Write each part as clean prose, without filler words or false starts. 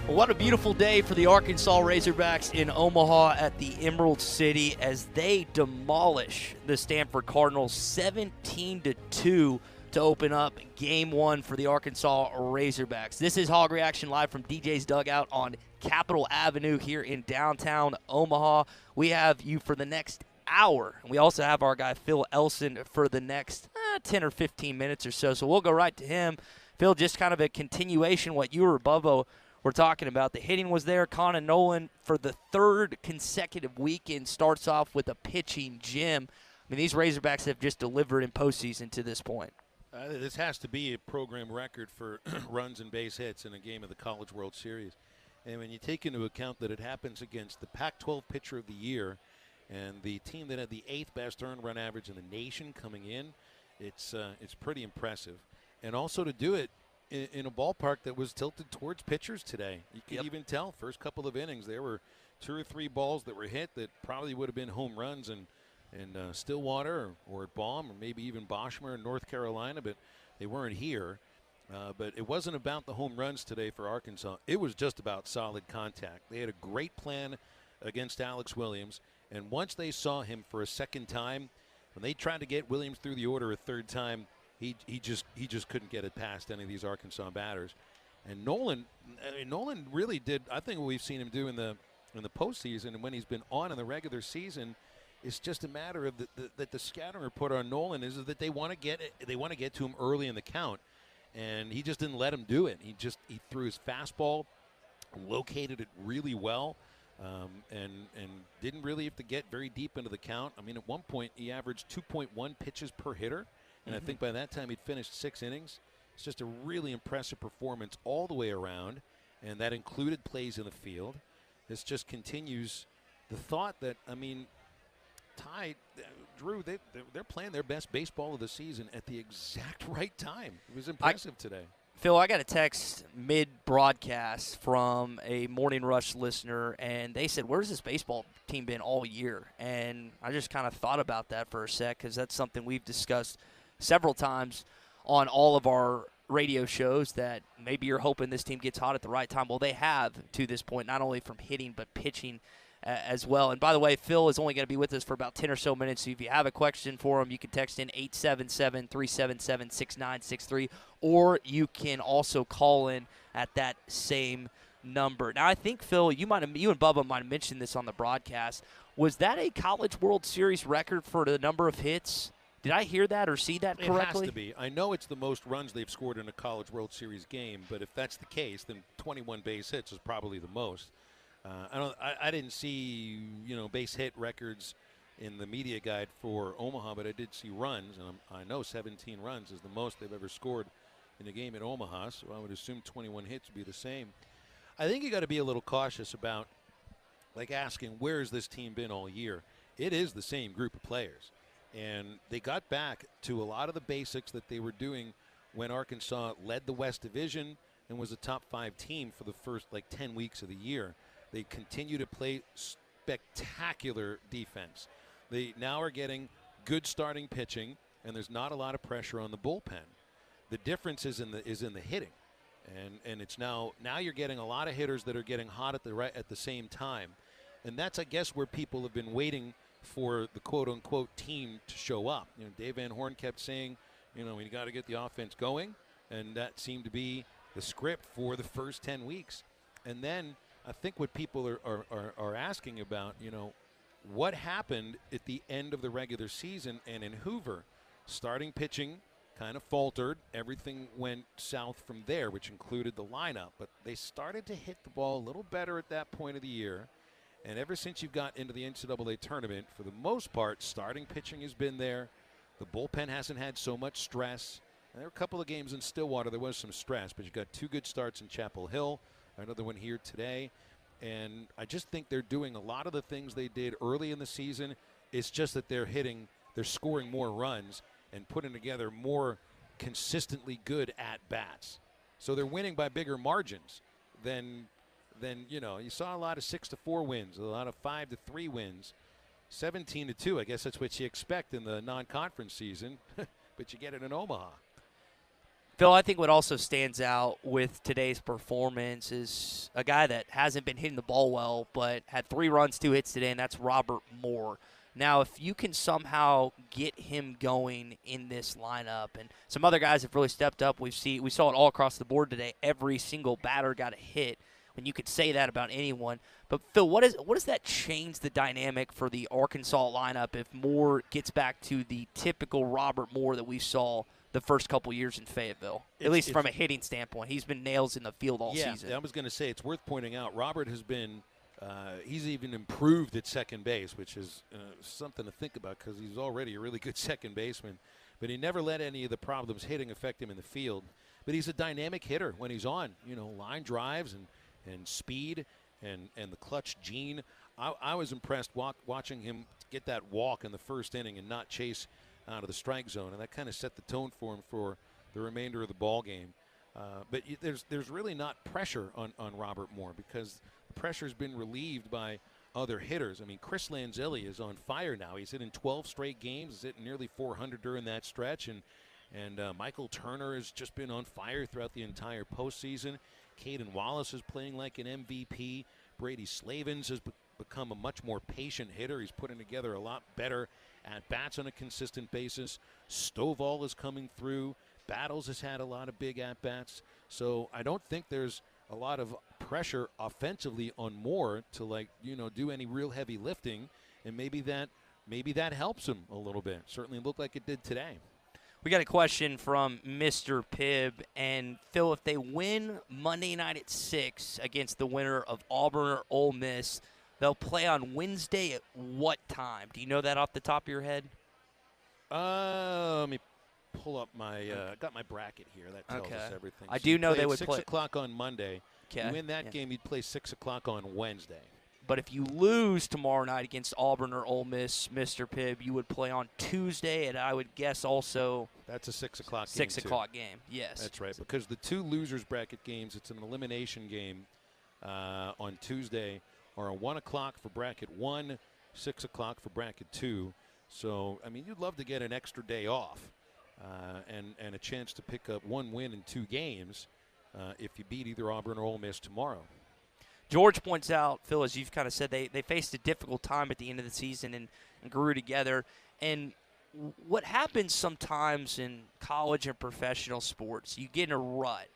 Well, what a beautiful day for the Arkansas Razorbacks in Omaha at the Emerald City as they demolish the Stanford Cardinals 17-2 to open up Game 1 for the Arkansas Razorbacks. This is Hog Reaction live from DJ's Dugout on Capitol Avenue here in downtown Omaha. We have you for the next hour. And we also have our guy Phil Elson for the next 10 or 15 minutes or so. So we'll go right to him. Phil, just kind of a continuation what you or Bubbo we're talking about. The hitting was there. Conan Nolan, for the third consecutive weekend, starts off with a pitching gem. I mean, these Razorbacks have just delivered in postseason to this point. This has to be a program record for runs and base hits in a game of the College World Series. And when you take into account that it happens against the Pac-12 Pitcher of the Year and the team that had the 8th best earned run average in the nation coming in, it's pretty impressive. And also to do it in a ballpark that was tilted towards pitchers today. You can even tell first couple of innings there were 2 or 3 balls that were hit that probably would have been home runs in Stillwater or at Baum or maybe even Boschmer in North Carolina, but they weren't here. But it wasn't about the home runs today for Arkansas. It was just about solid contact. They had a great plan against Alex Williams, and once they saw him for a second time, when they tried to get Williams through the order a third time, he just couldn't get it past any of these Arkansas batters. And Nolan really did, I think, what we've seen him do in the postseason and when he's been on in the regular season. It's just a matter of that the scouting report on Nolan is that they want to get to him early in the count, and he just didn't let him do it. He threw his fastball, located it really well, and didn't really have to get very deep into the count. I mean, at one point he averaged 2.1 pitches per hitter. And I think by that time he'd finished 6 innings. It's just a really impressive performance all the way around, and that included plays in the field. This just continues the thought that, I mean, Drew, they're playing their best baseball of the season at the exact right time. It was impressive today. Phil, I got a text mid-broadcast from a Morning Rush listener, and they said, where's this baseball team been all year? And I just kind of thought about that for a sec because that's something we've discussed several times on all of our radio shows, that maybe you're hoping this team gets hot at the right time. Well, they have to this point, not only from hitting but pitching as well. And by the way, Phil is only going to be with us for about 10 or so minutes, so if you have a question for him, you can text in 877-377-6963, or you can also call in at that same number. Now, I think, Phil, you and Bubba might have mentioned this on the broadcast. Was that a College World Series record for the number of hits? Did I hear that or see that correctly? It has to be. I know it's the most runs they've scored in a College World Series game, but if that's the case, then 21 base hits is probably the most. I didn't see base hit records in the media guide for Omaha, but I did see runs, and I know 17 runs is the most they've ever scored in a game at Omaha, so I would assume 21 hits would be the same. I think you got to be a little cautious about asking where has this team been all year. It is the same group of players. And they got back to a lot of the basics that they were doing when Arkansas led the West Division and was a top 5 team for the first 10 weeks of the year. They continue to play spectacular defense. They now are getting good starting pitching, and there's not a lot of pressure on the bullpen. The difference is in the hitting, and it's now you're getting a lot of hitters that are getting hot at the same time, and that's, I guess, where people have been waiting for the quote-unquote team to show up. Dave Van Horn kept saying, we got to get the offense going, and that seemed to be the script for the first 10 weeks. And then I think what people are asking about, what happened at the end of the regular season and in Hoover? Starting pitching kind of faltered. Everything went south from there, which included the lineup. But they started to hit the ball a little better at that point of the year. And ever since you got into the NCAA tournament, for the most part, starting pitching has been there. The bullpen hasn't had so much stress. And there were a couple of games in Stillwater there was some stress, but you got 2 good starts in Chapel Hill, another one here today. And I just think they're doing a lot of the things they did early in the season. It's just that they're scoring more runs and putting together more consistently good at-bats. So they're winning by bigger margins than you saw a lot of 6-4 wins, a lot of 5-3 wins, 17-2. I guess that's what you expect in the non-conference season, but you get it in Omaha. Phil, I think what also stands out with today's performance is a guy that hasn't been hitting the ball well, but had 3 runs, 2 hits today, and that's Robert Moore. Now, if you can somehow get him going in this lineup, and some other guys have really stepped up. We saw it all across the board today. Every single batter got a hit. When you could say that about anyone. But Phil, what does that change the dynamic for the Arkansas lineup if Moore gets back to the typical Robert Moore that we saw the first couple years in Fayetteville, at least from a hitting standpoint? He's been nails in the field all season. Yeah, I was going to say it's worth pointing out. Robert has been he's even improved at second base, which is something to think about because he's already a really good second baseman. But he never let any of the problems hitting affect him in the field. But he's a dynamic hitter when he's on. Line drives and speed and the clutch gene. I was impressed watching him get that walk in the first inning and not chase out of the strike zone, and that kind of set the tone for him for the remainder of the ball game. But there's really not pressure on Robert Moore because the pressure's been relieved by other hitters. I mean, Chris Lanzelli is on fire now. He's hitting 12 straight games. He's hitting nearly 400 during that stretch, and Michael Turner has just been on fire throughout the entire postseason. Caden Wallace is playing like an MVP. Brady Slavens has become a much more patient hitter. He's putting together a lot better at-bats on a consistent basis. Stovall is coming through. Battles has had a lot of big at-bats. So I don't think there's a lot of pressure offensively on Moore to do any real heavy lifting, and maybe that helps him a little bit. Certainly looked like it did today. We got a question from Mr. Pibb. And, Phil, if they win Monday night at 6 against the winner of Auburn or Ole Miss, they'll play on Wednesday at what time? Do you know that off the top of your head? Let me pull up my got my bracket here. That tells us everything. I do know they would play at 6 o'clock on Monday. Okay. You win that game, you'd play 6 o'clock on Wednesday. But if you lose tomorrow night against Auburn or Ole Miss, Mr. Pibb, you would play on Tuesday, and I would guess also that's a 6 o'clock game. 6 o'clock game, yes. That's right, because the 2 losers bracket games, it's an elimination game on Tuesday, are a 1 o'clock for bracket 1, 6 o'clock for bracket 2. So, I mean, you'd love to get an extra day off and a chance to pick up 1 win in 2 games if you beat either Auburn or Ole Miss tomorrow. George points out, Phil, as you've kind of said, they faced a difficult time at the end of the season and grew together. And what happens sometimes in college and professional sports, you get in a rut,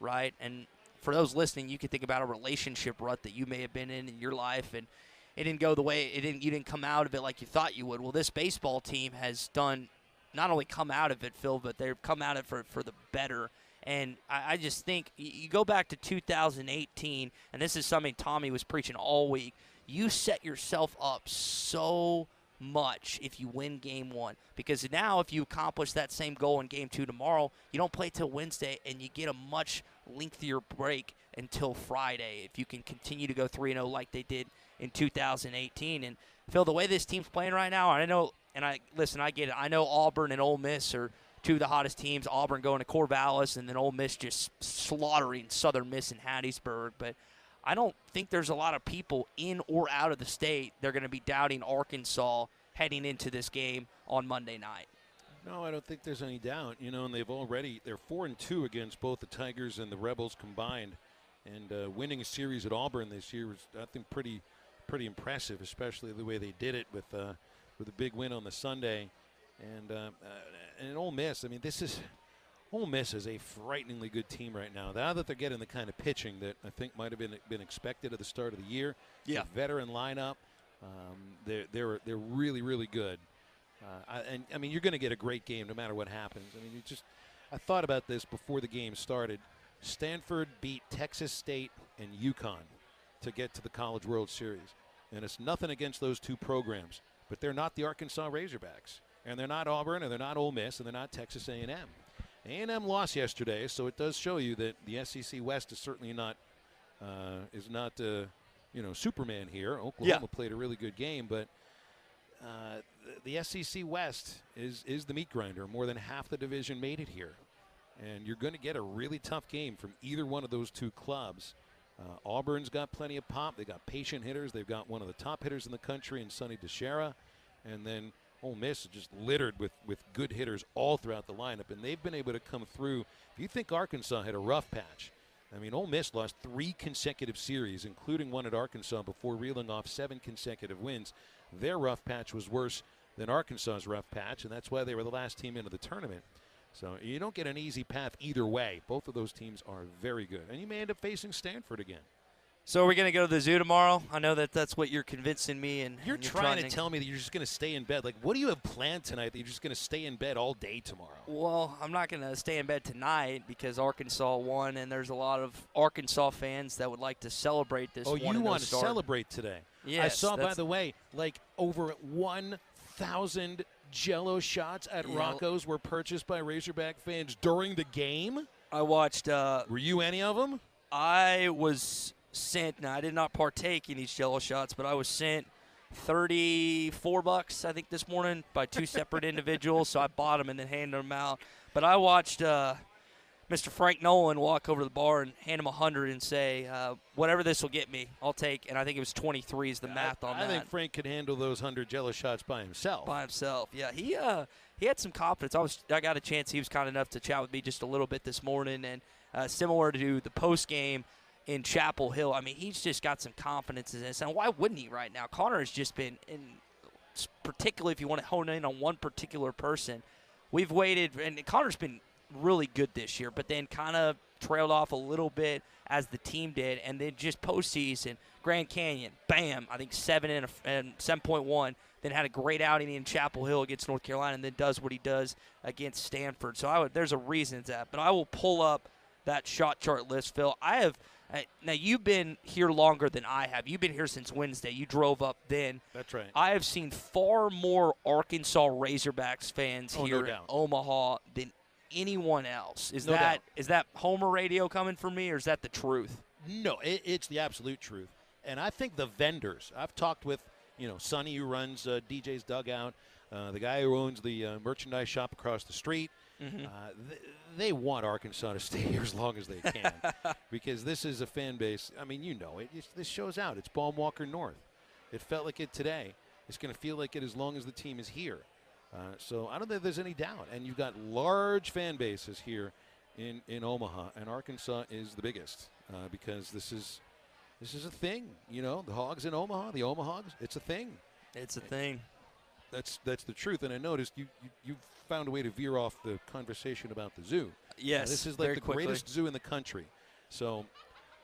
right? And for those listening, you could think about a relationship rut that you may have been in your life, and it didn't go the way you didn't come out of it like you thought you would. Well, this baseball team has done not only come out of it, Phil, but they've come out of it for the better. And I just think you go back to 2018, and this is something Tommy was preaching all week. You set yourself up so much if you win Game 1. Because now if you accomplish that same goal in Game 2 tomorrow, you don't play till Wednesday, and you get a much lengthier break until Friday if you can continue to go 3-0 like they did in 2018. And, Phil, the way this team's playing right now, I know, and I get it. I know Auburn and Ole Miss are 2 of the hottest teams, Auburn going to Corvallis, and then Ole Miss just slaughtering Southern Miss and Hattiesburg. But I don't think there's a lot of people in or out of the state that are going to be doubting Arkansas heading into this game on Monday night. No, I don't think there's any doubt. And they're 4-2 against both the Tigers and the Rebels combined. And winning a series at Auburn this year was, I think, pretty impressive, especially the way they did it with a big win on the Sunday. And Ole Miss, I mean, Ole Miss is a frighteningly good team right now. Now that they're getting the kind of pitching that I think might have been expected at the start of the year, yeah, a veteran lineup, they're really, really good. I mean, you're going to get a great game no matter what happens. I mean, I thought about this before the game started. Stanford beat Texas State and UConn to get to the College World Series, and it's nothing against those 2 programs, but they're not the Arkansas Razorbacks. And they're not Auburn, and they're not Ole Miss, and they're not Texas A&M. A&M lost yesterday, so it does show you that the SEC West is certainly not Superman here. Oklahoma played a really good game, but the SEC West is the meat grinder. More than half the division made it here, and you're going to get a really tough game from either one of those 2 clubs. Auburn's got plenty of pop. They got patient hitters. They've got one of the top hitters in the country in Sonny DeShera, and then Ole Miss is just littered with good hitters all throughout the lineup, and they've been able to come through. If you think Arkansas had a rough patch, I mean, Ole Miss lost 3 consecutive series, including one at Arkansas, before reeling off 7 consecutive wins. Their rough patch was worse than Arkansas's rough patch, and that's why they were the last team into the tournament. So you don't get an easy path either way. Both of those teams are very good. And you may end up facing Stanford again. So are we going to go to the zoo tomorrow? I know that's what you're convincing me. And you're trying to tell me that you're just going to stay in bed. Like, what do you have planned tonight that you're just going to stay in bed all day tomorrow? Well, I'm not going to stay in bed tonight because Arkansas won, and there's a lot of Arkansas fans that would like to celebrate this. Oh, you want to celebrate today? Yes. I saw, by the way, like over 1,000 Jell-O shots at Rocco's were purchased by Razorback fans during the game. I watched. Were you any of them? I was sent. Now, I did not partake in these Jell-O shots, but I was sent $34, I think, this morning by 2 separate individuals. So I bought them and then handed them out. But I watched Mr. Frank Nolan walk over to the bar and hand him 100 and say, whatever this will get me, I'll take. And I think it was 23 is the math on that. I think Frank could handle those 100 Jell-O shots by himself. Yeah. He had some confidence. I got a chance. He was kind enough to chat with me just a little bit this morning. And similar to the post game in Chapel Hill, I mean, he's just got some confidence in this. And why wouldn't he right now? Connor has just been, particularly if you want to hone in on one particular person, we've waited, and Connor's been really good this year, but then kind of trailed off a little bit as the team did, and then just postseason, Grand Canyon, bam, I think 7 and 7.1, then had a great outing in Chapel Hill against North Carolina, and then does what he does against Stanford. So there's a reason to that, but I will pull up that shot chart list, Phil. Now, you've been here longer than I have. You've been here since Wednesday. You drove up then. That's right. I have seen far more Arkansas Razorbacks fans here in Omaha than anyone else. Is that Homer radio coming from me, or is that the truth? No, it's the absolute truth. And I think the vendors, I've talked with, Sonny, who runs DJ's Dugout, the guy who owns the merchandise shop across the street. Mm-hmm. They want Arkansas to stay here as long as they can because this is a fan base. I mean, this shows out. It's Baum-Walker North. It felt like it today. It's going to feel like it as long as the team is here. So I don't think there's any doubt. And you've got large fan bases here in Omaha, and Arkansas is the biggest because this is a thing. The Hogs in Omaha, the Omahogs, it's a thing. It's a thing. That's the truth. And I noticed you found a way to veer off the conversation about the zoo. Yes, this is like the greatest zoo in the country. So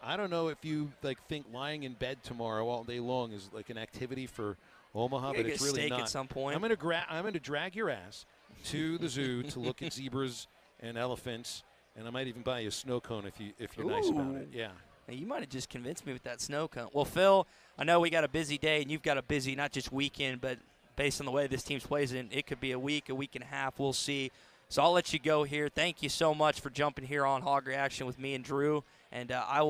I don't know if you think lying in bed tomorrow all day long is like an activity for Omaha, but it's really not. At some point. I'm going to drag your ass to the zoo to look at zebras and elephants, and I might even buy you a snow cone if you're nice about it. Yeah. Now, you might have just convinced me with that snow cone. Well, Phil, I know we got a busy day, and you've got a busy not just weekend, but based on the way this team's plays in, it could be a week and a half. We'll see. So I'll let you go here. Thank you so much for jumping here on Hog Reaction with me and Drew. And I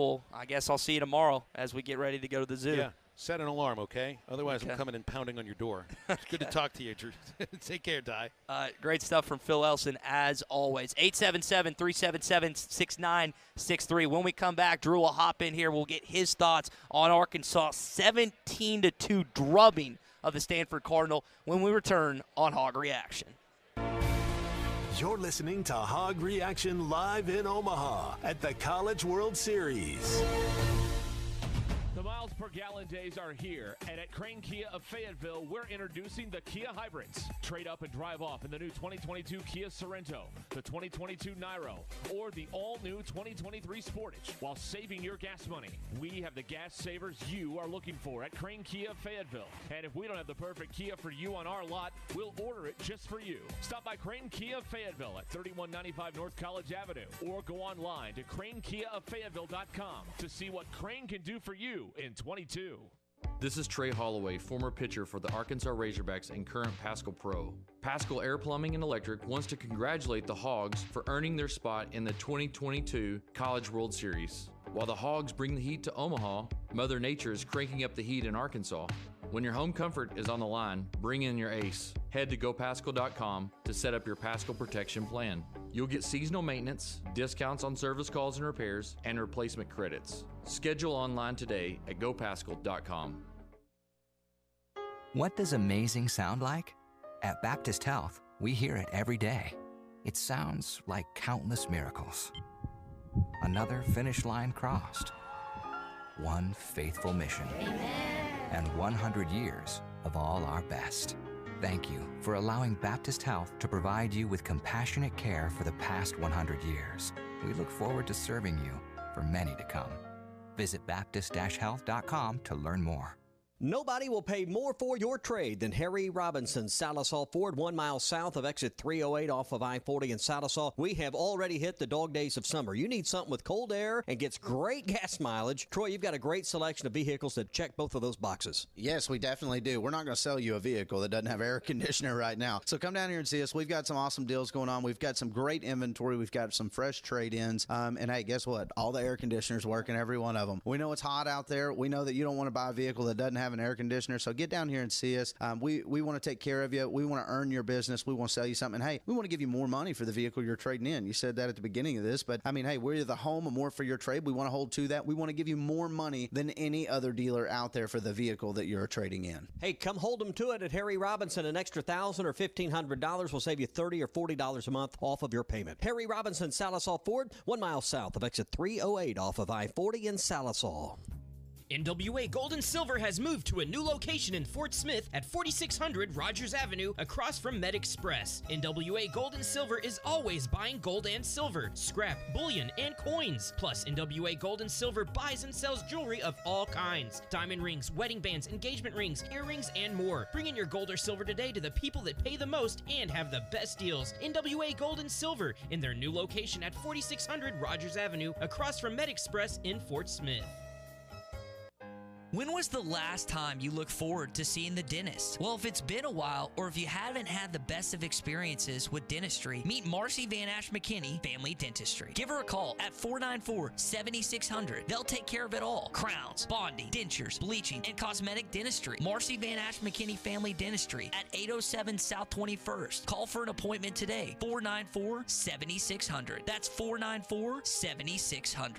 guess I'll see you tomorrow as we get ready to go to the zoo. Yeah. Set an alarm, okay? Otherwise, I'm coming and pounding on your door. It's good to talk to you, Drew. Take care, Ty. Great stuff from Phil Elson, as always. 877-377-6963. When we come back, Drew will hop in here. We'll get his thoughts on Arkansas' 17-2 drubbing of the Stanford Cardinal when we return on Hog Reaction. You're listening to Hog Reaction live in Omaha at the College World Series. The miles per gallon days are here, and at Crane Kia of Fayetteville, we're introducing the Kia Hybrids. Trade up and drive off in the new 2022 Kia Sorento, the 2022 Niro, or the all-new 2023 Sportage, while saving your gas money. We have the gas savers you are looking for at Crane Kia of Fayetteville. And if we don't have the perfect Kia for you on our lot, we'll order it just for you. Stop by Crane Kia of Fayetteville at 3195 North College Avenue, or go online to cranekiaoffayetteville.com to see what Crane can do for you in 22. This is Trey Holloway, former pitcher for the Arkansas Razorbacks and current Pascal Pro. Pascal Air Plumbing and Electric wants to congratulate the Hogs for earning their spot in the 2022 College World Series. While the Hogs bring the heat to Omaha, Mother Nature is cranking up the heat in Arkansas. When your home comfort is on the line, bring in your ace. Head to gopascal.com to set up your Pascal protection plan. You'll get seasonal maintenance, discounts on service calls and repairs, and replacement credits. Schedule online today at gopascal.com. What does amazing sound like? At Baptist Health, we hear it every day. It sounds like countless miracles. Another finish line crossed. One faithful mission. And 100 years of all our best. Thank you for allowing Baptist Health to provide you with compassionate care for the past 100 years. We look forward to serving you for many to come. Visit Baptist-Health.com to learn more. Nobody will pay more for your trade than Harry Robinson Salisaw Ford, 1 mile south of exit 308 off of I-40 in Salisaw. We have already hit the dog days of summer. You need something with cold air and gets great gas mileage. Troy, you've got a great selection of vehicles that check both of those boxes. Yes, we definitely do. We're not going to sell you a vehicle that doesn't have air conditioner right now. So come down here and see us. We've got some awesome deals going on. We've got some great inventory. We've got some fresh trade-ins. And hey, guess what? All the air conditioners working, every one of them. We know it's hot out there. We know that you don't want to buy a vehicle that doesn't have an air conditioner. So get down here and see us. We want to take care of you. We want to earn your business. We want to sell you something. And hey, we want to give you more money for the vehicle you're trading in. You said that at the beginning of this, but I mean, hey, we're the home of more for your trade. We want to hold to that. We want to give you more money than any other dealer out there for the vehicle that you're trading in. Hey, come hold them to it at Harry Robinson. An extra $1,000 or $1,500 will save you $30 or $40 a month off of your payment. Harry Robinson Salisaw Ford, 1 mile south of exit 308 off of I-40 in Salisaw. NWA Gold and Silver has moved to a new location in Fort Smith at 4600 Rogers Avenue across from Med Express. NWA Gold and Silver is always buying gold and silver, scrap, bullion, and coins. Plus, NWA Gold and Silver buys and sells jewelry of all kinds. Diamond rings, wedding bands, engagement rings, earrings, and more. Bring in your gold or silver today to the people that pay the most and have the best deals. NWA Gold and Silver in their new location at 4600 Rogers Avenue across from Med Express in Fort Smith. When was the last time you looked forward to seeing the dentist? Well, if it's been a while, or if you haven't had the best of experiences with dentistry, meet Marcy Van Ash McKinney Family Dentistry. Give her a call at 494-7600. They'll take care of it all. Crowns, bonding, dentures, bleaching, and cosmetic dentistry. Marcy Van Ash McKinney Family Dentistry at 807 South 21st. Call for an appointment today. 494-7600. That's 494-7600.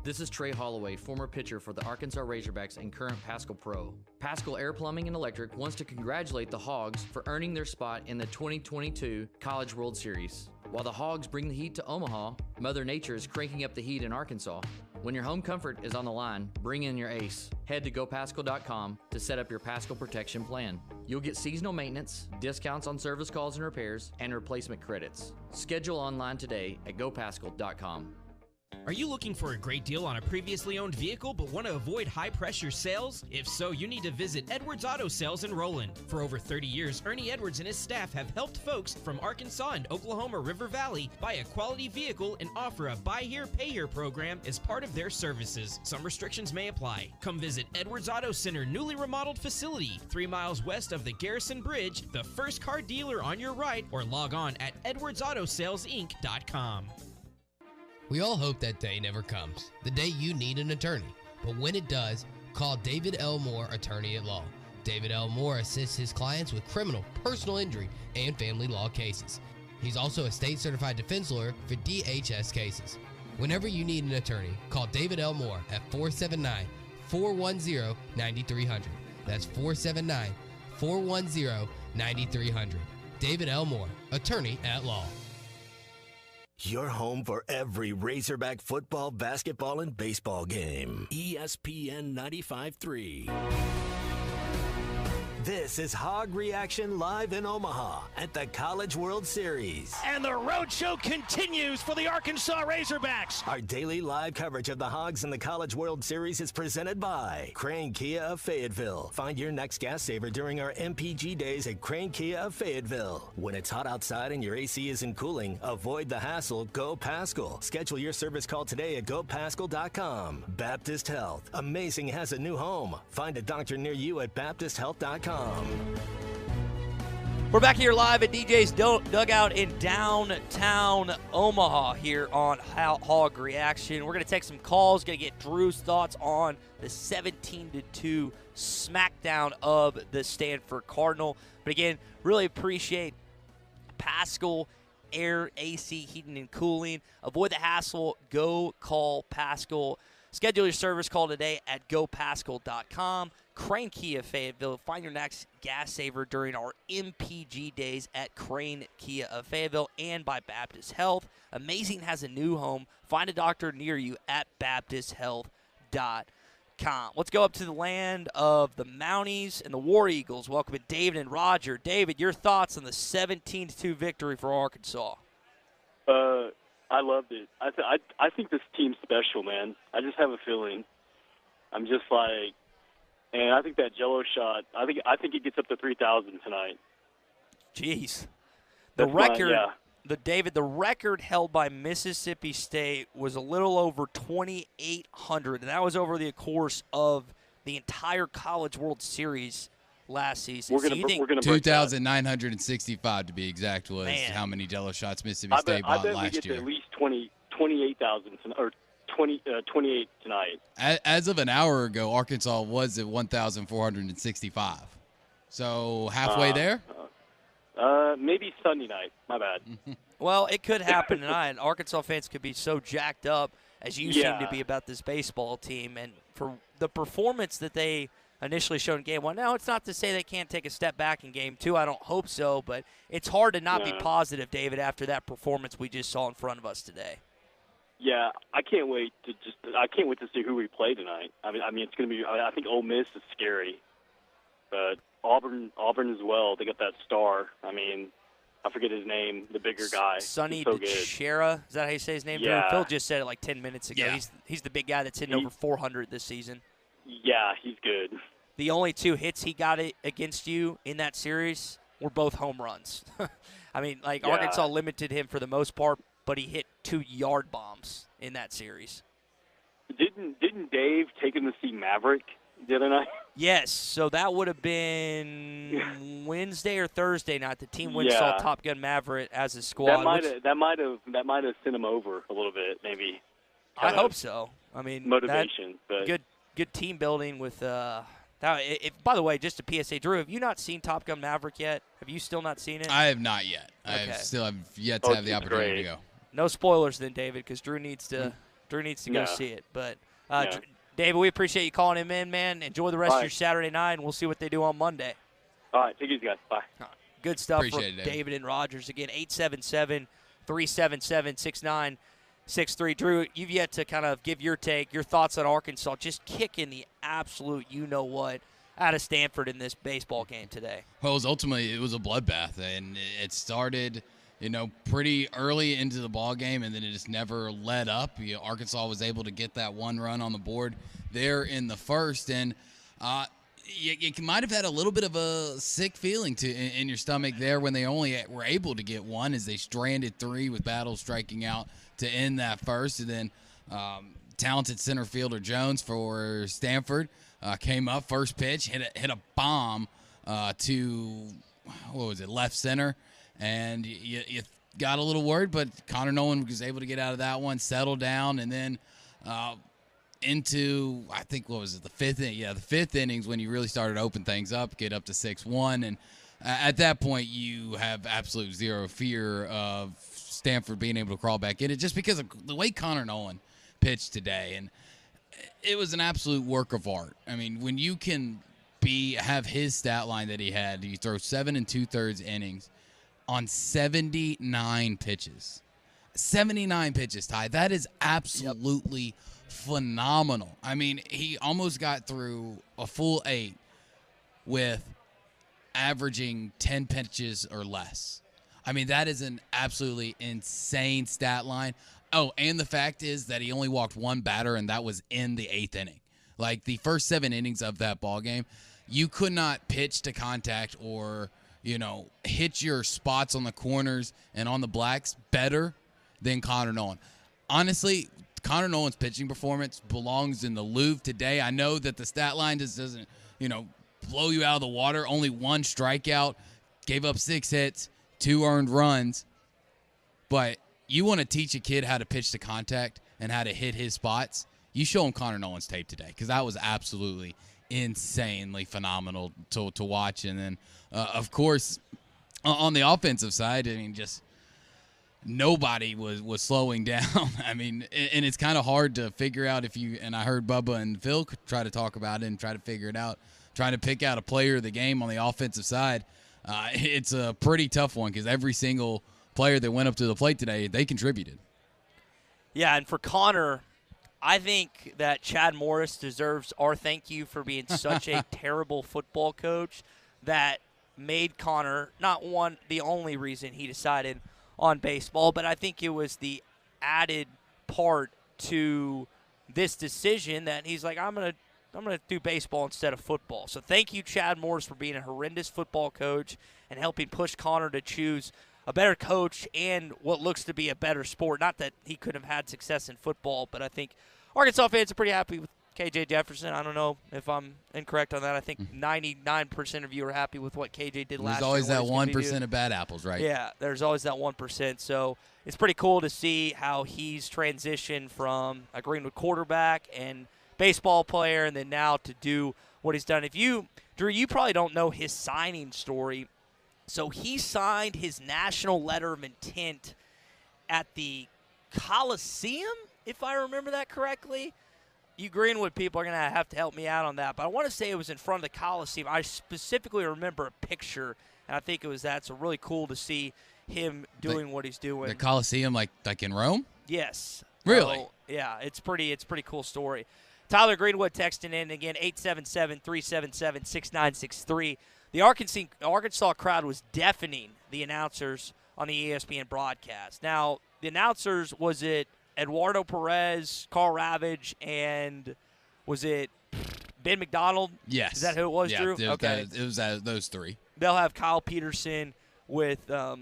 This is Trey Holloway, former pitcher for the Arkansas Razorbacks and current Pascal Pro. Pascal Air Plumbing and Electric wants to congratulate the Hogs for earning their spot in the 2022 College World Series. While the Hogs bring the heat to Omaha, Mother Nature is cranking up the heat in Arkansas. When your home comfort is on the line, bring in your ace. Head to GoPascal.com to set up your Pascal protection plan. You'll get seasonal maintenance, discounts on service calls and repairs, and replacement credits. Schedule online today at GoPascal.com. Are you looking for a great deal on a previously owned vehicle but want to avoid high-pressure sales? If so, you need to visit Edwards Auto Sales in Roland. For over 30 years, Ernie Edwards and his staff have helped folks from Arkansas and Oklahoma River Valley buy a quality vehicle and offer a Buy Here, Pay Here program as part of their services. Some restrictions may apply. Come visit Edwards Auto Center newly remodeled facility, 3 miles west of the Garrison Bridge, the first car dealer on your right, or log on at edwardsautosalesinc.com. We all hope that day never comes, the day you need an attorney. But when it does, call David L. Moore, Attorney at Law. David L. Moore assists his clients with criminal, personal injury, and family law cases. He's also a state-certified defense lawyer for DHS cases. Whenever you need an attorney, call David L. Moore at 479-410-9300. That's 479-410-9300. David L. Moore, Attorney at Law. Your home for every Razorback football, basketball, and baseball game. ESPN 95.3. This is Hog Reaction live in Omaha at the College World Series. And the roadshow continues for the Arkansas Razorbacks. Our daily live coverage of the Hogs in the College World Series is presented by Crane Kia of Fayetteville. Find your next gas saver during our MPG days at Crane Kia of Fayetteville. When it's hot outside and your AC isn't cooling, avoid the hassle. Go Pascal. Schedule your service call today at GoPascal.com. Baptist Health. Amazing has a new home. Find a doctor near you at BaptistHealth.com. We're back here live at DJ's Dugout in downtown Omaha here on Hog Reaction. We're going to take some calls, going to get Drew's thoughts on the 17-2 smackdown of the Stanford Cardinal. But again, really appreciate Pascal Air, AC, Heating, and Cooling. Avoid the hassle. Go call Pascal. Schedule your service call today at gopascal.com. Crane Kia Fayetteville. Find your next gas saver during our MPG days at Crane Kia of Fayetteville and by Baptist Health. Amazing has a new home. Find a doctor near you at baptisthealth.com. Let's go up to the land of the Mounties and the War Eagles. Welcome to David and Roger. David, your thoughts on the 17-2 victory for Arkansas? I loved it. I think this team's special, man. I just have a feeling. I'm just like, and I think that Jello shot. I think it gets up to 3,000 tonight. Jeez, the record held by Mississippi State was a little over 2,800, and that was over the course of the entire College World Series last season. We're gonna 2,965 to be exact was how many Jello shots Mississippi State bought last year. I bet we get to at least 28,000 or 28 tonight. As of an hour ago, Arkansas was at 1,465. So halfway there? Maybe Sunday night. My bad. Well, it could happen tonight. Arkansas fans could be so jacked up, as you seem to be about this baseball team. And for the performance that they initially showed in Game 1, now it's not to say they can't take a step back in Game 2. I don't hope so. But it's hard to not be positive, David, after that performance we just saw in front of us today. Yeah, I can't wait to see who we play tonight. I mean, it's going to be. I think Ole Miss is scary, but Auburn as well. They got that star. I mean, I forget his name, the bigger guy. Sonny so DeChiara. Is that how you say his name? Yeah. Phil just said it like 10 minutes ago. Yeah. He's the big guy that's hitting over 400 this season. Yeah, he's good. The only 2 hits he got against you in that series were both home runs. I mean, Arkansas limited him for the most part, but he hit 2 yard bombs in that series. Didn't Dave take him to see Maverick the other night? Yes, so that would have been Wednesday or Thursday night. The team went saw Top Gun Maverick as a squad. That might have sent him over a little bit, maybe. I hope so. I mean, motivation, but good team building with. By the way, just a PSA, Drew, have you not seen Top Gun Maverick yet? Have you still not seen it? I have not yet. Okay. I still have yet to have the opportunity to go. No spoilers then, David, because Drew needs to go see it. But David, we appreciate you calling him in, man. Enjoy the rest of your Saturday night, and we'll see what they do on Monday. All right, take it easy, guys. Bye. Good stuff from David. David and Rogers. Again, 877-377-6963. Drew, you've yet to kind of give your take, your thoughts on Arkansas, just kicking the absolute you-know-what out of Stanford in this baseball game today. Well, ultimately, it was a bloodbath, and it started – pretty early into the ball game, and then it just never let up. Arkansas was able to get that 1 run on the board there in the first, and you might have had a little bit of a sick feeling in your stomach there when they only were able to get 1 as they stranded 3 with Battle striking out to end that first. And then talented center fielder Jones for Stanford came up, first pitch, hit a bomb to, left center. And you got a little worried, but Connor Nolan was able to get out of that one, settle down, and then into, I think, the 5th inning? Yeah, the 5th innings when you really started to open things up, get up to 6-1. And at that point, you have absolute zero fear of Stanford being able to crawl back in it just because of the way Connor Nolan pitched today. And it was an absolute work of art. I mean, when you can have his stat line that he had, he throws 7 2/3 innings on 79 pitches. 79 pitches, Ty. That is absolutely phenomenal. I mean, he almost got through a full 8 with averaging 10 pitches or less. I mean, that is an absolutely insane stat line. Oh, and the fact is that he only walked 1 batter, and that was in the 8th inning. Like, the first 7 innings of that ball game, you could not pitch to contact or hit your spots on the corners and on the blacks better than Connor Nolan. Honestly, Connor Nolan's pitching performance belongs in the Louvre today. I know that the stat line just doesn't, blow you out of the water. Only 1 strikeout, gave up 6 hits, 2 earned runs. But you want to teach a kid how to pitch to contact and how to hit his spots, you show him Connor Nolan's tape today because that was absolutely insanely phenomenal to watch. And then, of course, on the offensive side, I mean, just nobody was slowing down. I mean, and it's kind of hard to figure out and I heard Bubba and Phil try to talk about it and try to figure it out, trying to pick out a player of the game on the offensive side. It's a pretty tough one because every single player that went up to the plate today, they contributed. Yeah, and for Connor, I think that Chad Morris deserves our thank you for being such a terrible football coach that made Connor the only reason he decided on baseball, but I think it was the added part to this decision that he's like, I'm gonna do baseball instead of football. So thank you, Chad Morris, for being a horrendous football coach and helping push Connor to choose a better coach and what looks to be a better sport. Not that he could have had success in football, but I think Arkansas fans are pretty happy with KJ Jefferson. I don't know if I'm incorrect on that. I think 99% of you are happy with what KJ did last year. There's always that 1% of bad apples, right? Yeah, there's always that 1%. So it's pretty cool to see how he's transitioned from a Greenwood quarterback and baseball player and then now to do what he's done. Drew, you probably don't know his signing story. So he signed his national letter of intent at the Coliseum, if I remember that correctly. You Greenwood people are going to have to help me out on that. But I want to say it was in front of the Coliseum. I specifically remember a picture, and I think it was that. So really cool to see him doing what he's doing. The Coliseum, like in Rome? Yes. Really? So, yeah, it's pretty cool story. Tyler Greenwood texting in again, 877-377-6963. The Arkansas crowd was deafening the announcers on the ESPN broadcast. Now, the announcers, was it Eduardo Perez, Carl Ravage, and was it Ben McDonald? Yes. Is that who it was, Drew? Okay. It was those three. They'll have Kyle Peterson with I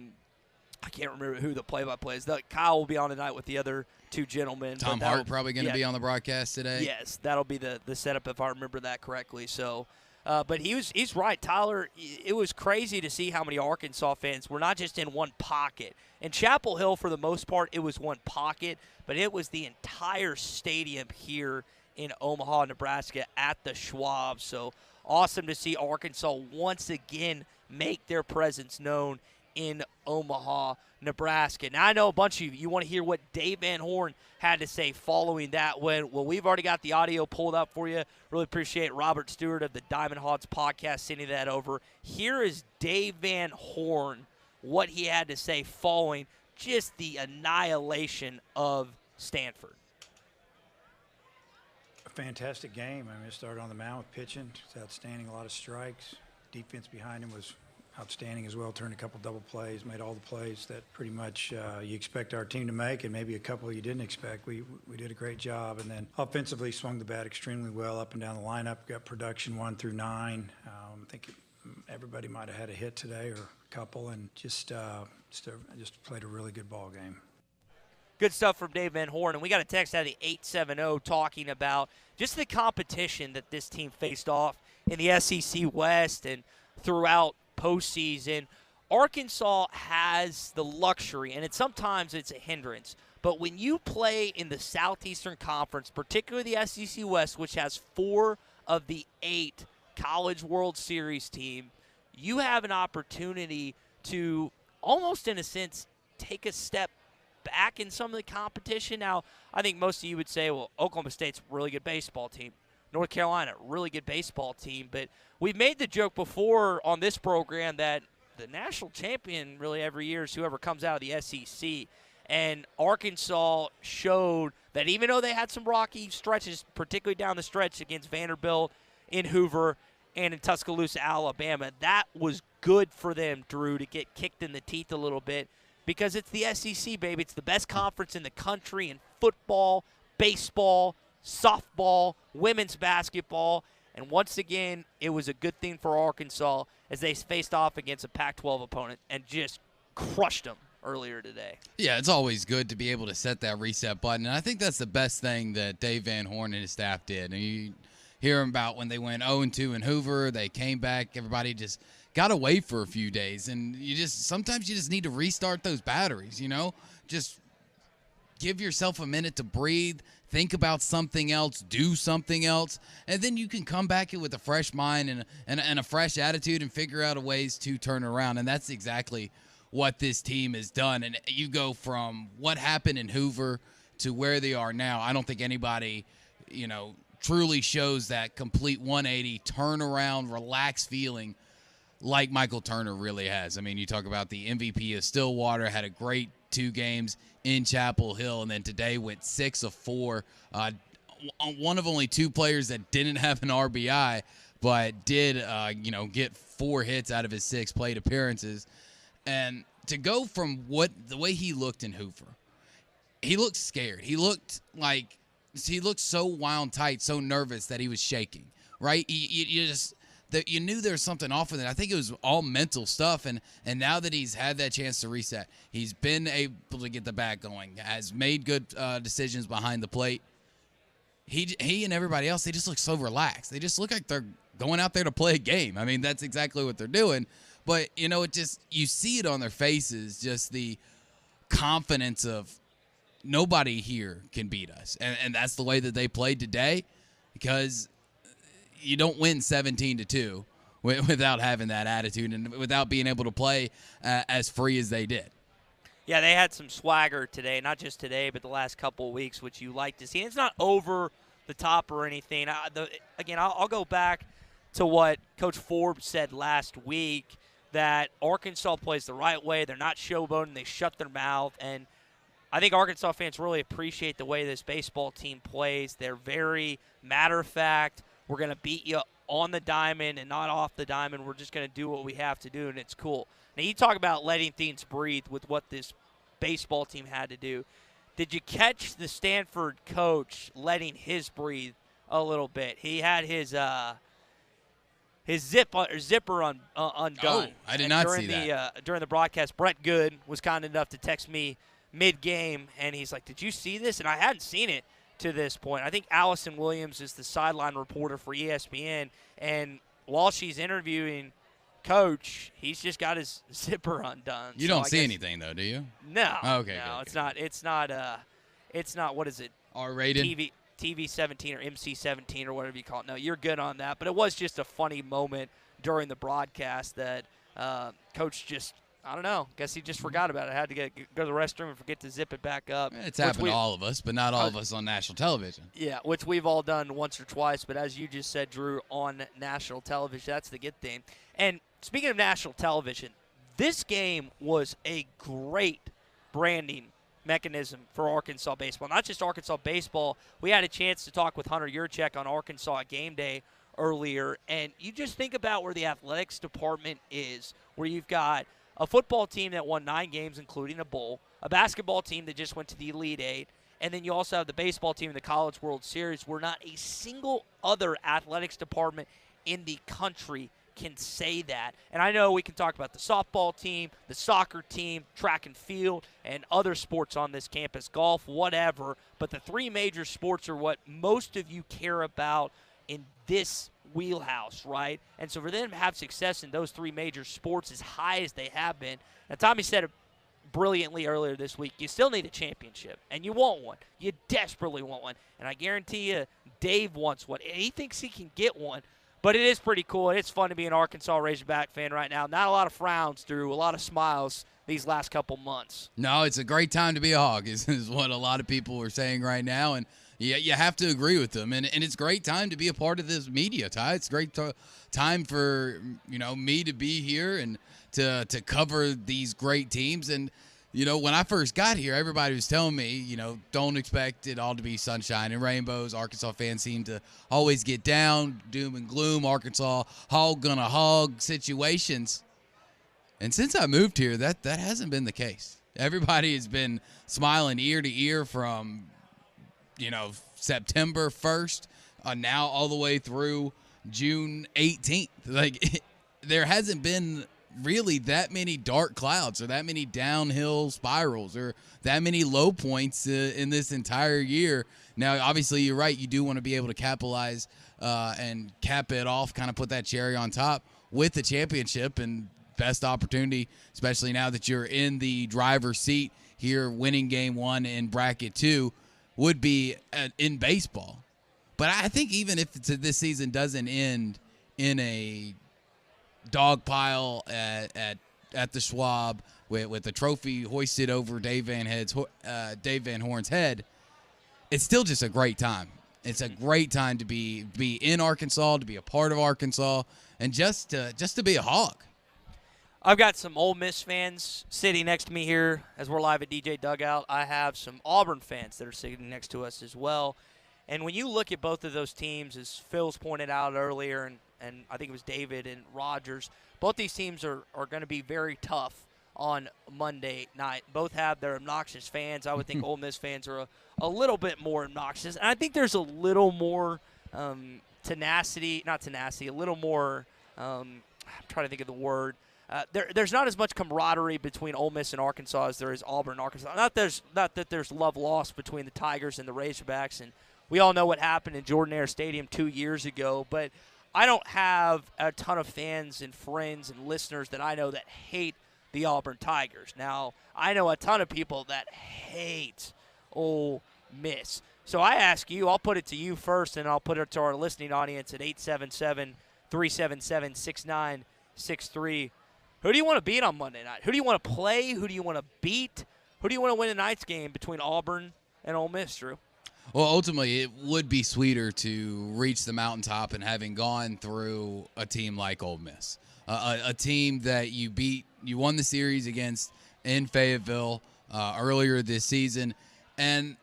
can't remember who the play-by-play is. Kyle will be on tonight with the other two gentlemen. Tom Hart probably going to be on the broadcast today. Yes, that'll be the setup if I remember that correctly. So, but he's right, Tyler. It was crazy to see how many Arkansas fans were not just in one pocket. In Chapel Hill, for the most part, it was one pocket, but it was the entire stadium here in Omaha, Nebraska at the Schwab. So awesome to see Arkansas once again make their presence known in Omaha, Nebraska. Now, I know a bunch of you want to hear what Dave Van Horn had to say following that win. Well, we've already got the audio pulled up for you. Really appreciate Robert Stewart of the Diamond Hogs podcast sending that over. Here is Dave Van Horn, what he had to say following just the annihilation of Stanford. A fantastic game. I mean, it started on the mound with pitching. It's outstanding, a lot of strikes. Defense behind him was outstanding as well. Turned a couple double plays, made all the plays that pretty much you expect our team to make, and maybe a couple you didn't expect. We did a great job, and then offensively swung the bat extremely well up and down the lineup. Got production 1 through 9. I think everybody might have had a hit today or a couple, and just played a really good ball game. Good stuff from Dave Van Horn. And we got a text out of the 870 talking about just the competition that this team faced off in the SEC West and throughout postseason. Arkansas has the luxury, and sometimes it's a hindrance, but when you play in the Southeastern Conference, particularly the SEC West, which has 4 of the 8 College World Series team, you have an opportunity to almost, in a sense, take a step back in some of the competition. Now, I think most of you would say, well, Oklahoma State's a really good baseball team. North Carolina, really good baseball team. But we've made the joke before on this program that the national champion really every year is whoever comes out of the SEC. And Arkansas showed that even though they had some rocky stretches, particularly down the stretch against Vanderbilt, in Hoover, and in Tuscaloosa, Alabama, that was good for them, Drew, to get kicked in the teeth a little bit because it's the SEC, baby. It's the best conference in the country in football, baseball, softball, women's basketball, and once again, it was a good thing for Arkansas as they faced off against a Pac-12 opponent and just crushed them earlier today. Yeah, it's always good to be able to set that reset button, and I think that's the best thing that Dave Van Horn and his staff did. And you hear about when they went 0-2 in Hoover, they came back, everybody just got away for a few days, and sometimes you just need to restart those batteries, just give yourself a minute to breathe, think about something else, do something else, and then you can come back with a fresh mind and a fresh attitude and figure out ways to turn around. And that's exactly what this team has done. And you go from what happened in Hoover to where they are now. I don't think anybody, truly shows that complete 180 turnaround, relaxed feeling like Michael Turner really has. I mean, you talk about the MVP of Stillwater, had a great 2 games in Chapel Hill, and then today went 6 of 4. One of only 2 players that didn't have an RBI, but did, get 4 hits out of his 6 plate appearances. And to go from the way he looked in Hoover, he looked scared. He looked so wound tight, so nervous that he was shaking, right? You knew there was something off with it. I think it was all mental stuff, and now that he's had that chance to reset, he's been able to get the bat going, has made good decisions behind the plate. He and everybody else, they just look so relaxed. They just look like they're going out there to play a game. I mean, that's exactly what they're doing. But, you see it on their faces, just the confidence of nobody here can beat us. And that's the way that they played today, because you don't win 17-2 without having that attitude and without being able to play as free as they did. Yeah, they had some swagger today, not just today, but the last couple of weeks, which you like to see. And it's not over the top or anything. I'll go back to what Coach Forbes said last week, that Arkansas plays the right way. They're not showboating. They shut their mouth. And I think Arkansas fans really appreciate the way this baseball team plays. They're very matter-of-fact. We're going to beat you on the diamond and not off the diamond. We're just going to do what we have to do, and it's cool. Now, you talk about letting things breathe with what this baseball team had to do. Did you catch the Stanford coach letting his breathe a little bit? He had his zipper undone. Oh, I did not see that. During the broadcast, Brett Good was kind enough to text me mid-game, and he's like, did you see this? And I hadn't seen it to this point. I think Allison Williams is the sideline reporter for ESPN, and while she's interviewing Coach, he's just got his zipper undone. You don't see anything, though, do you? No. Okay, no, good. It's not, what is it? R-rated? TV 17 or MC 17 or whatever you call it. No, you're good on that. But it was just a funny moment during the broadcast that Coach just, I don't know, guess he just forgot about it. I had to go to the restroom and forget to zip it back up. It's happened to all of us, but not all of us on national television. Yeah, which we've all done once or twice. But as you just said, Drew, on national television, that's the good thing. And speaking of national television, this game was a great branding mechanism for Arkansas baseball. Not just Arkansas baseball. We had a chance to talk with Hunter Yurchek on Arkansas Game Day earlier, and you just think about where the athletics department is, where you've got a football team that won 9 games, including a bowl, a basketball team that just went to the Elite Eight, and then you also have the baseball team in the College World Series, where not a single other athletics department in the country can say that. And I know we can talk about the softball team, the soccer team, track and field, and other sports on this campus, golf, whatever, but the 3 major sports are what most of you care about in this wheelhouse, right? And so for them to have success in those 3 major sports as high as they have been, now Tommy said it brilliantly earlier this week, you still need a championship, and you want one. You desperately want one. And I guarantee you Dave wants one. He thinks he can get one. But it is pretty cool, and it's fun to be an Arkansas Razorback fan right now. Not a lot of frowns, Drew, a lot of smiles these last couple months. No, it's a great time to be a Hog, is what a lot of people are saying right now, and you have to agree with them. And it's a great time to be a part of this media, Ty. It's a great time for me to be here and to cover these great teams. And when I first got here, everybody was telling me, don't expect it all to be sunshine and rainbows. Arkansas fans seem to always get down, doom and gloom, Arkansas hog gonna hog situations. And since I moved here, that hasn't been the case. Everybody has been smiling ear to ear from, September 1st now all the way through June 18th. Like, there hasn't been really that many dark clouds or that many downhill spirals or that many low points in this entire year. Now, obviously, you're right. You do want to be able to capitalize and cap it off, kind of put that cherry on top with the championship, and best opportunity, especially now that you're in the driver's seat here, winning game 1 in bracket 2, would be in baseball. But I think even if this season doesn't end in a dog pile at the Schwab, with the trophy hoisted over Dave Van Horn's head, it's still just a great time. It's a great time to be in Arkansas, to be a part of Arkansas, and just to be a Hog. I've got some Ole Miss fans sitting next to me here as we're live at DJ Dugout. I have some Auburn fans that are sitting next to us as well. And when you look at both of those teams, as Phil's pointed out earlier, and I think it was David and Rogers, both these teams are going to be very tough on Monday night. Both have their obnoxious fans. I would think Ole Miss fans are a little bit more obnoxious. And I think there's a little more a little more, I'm trying to think of the word. There's not as much camaraderie between Ole Miss and Arkansas as there is Auburn and Arkansas. Not that there's love lost between the Tigers and the Razorbacks, and we all know what happened in Jordan-Hare Stadium 2 years ago, but I don't have a ton of fans and friends and listeners that I know that hate the Auburn Tigers. Now, I know a ton of people that hate Ole Miss. So I ask you, I'll put it to you first, and I'll put it to our listening audience at 877-377-6963. Who do you want to beat on Monday night? Who do you want to play? Who do you want to beat? Who do you want to win tonight's game between Auburn and Ole Miss, Drew? Well, ultimately, it would be sweeter to reach the mountaintop and having gone through a team like Ole Miss, a team that you won the series against in Fayetteville earlier this season, and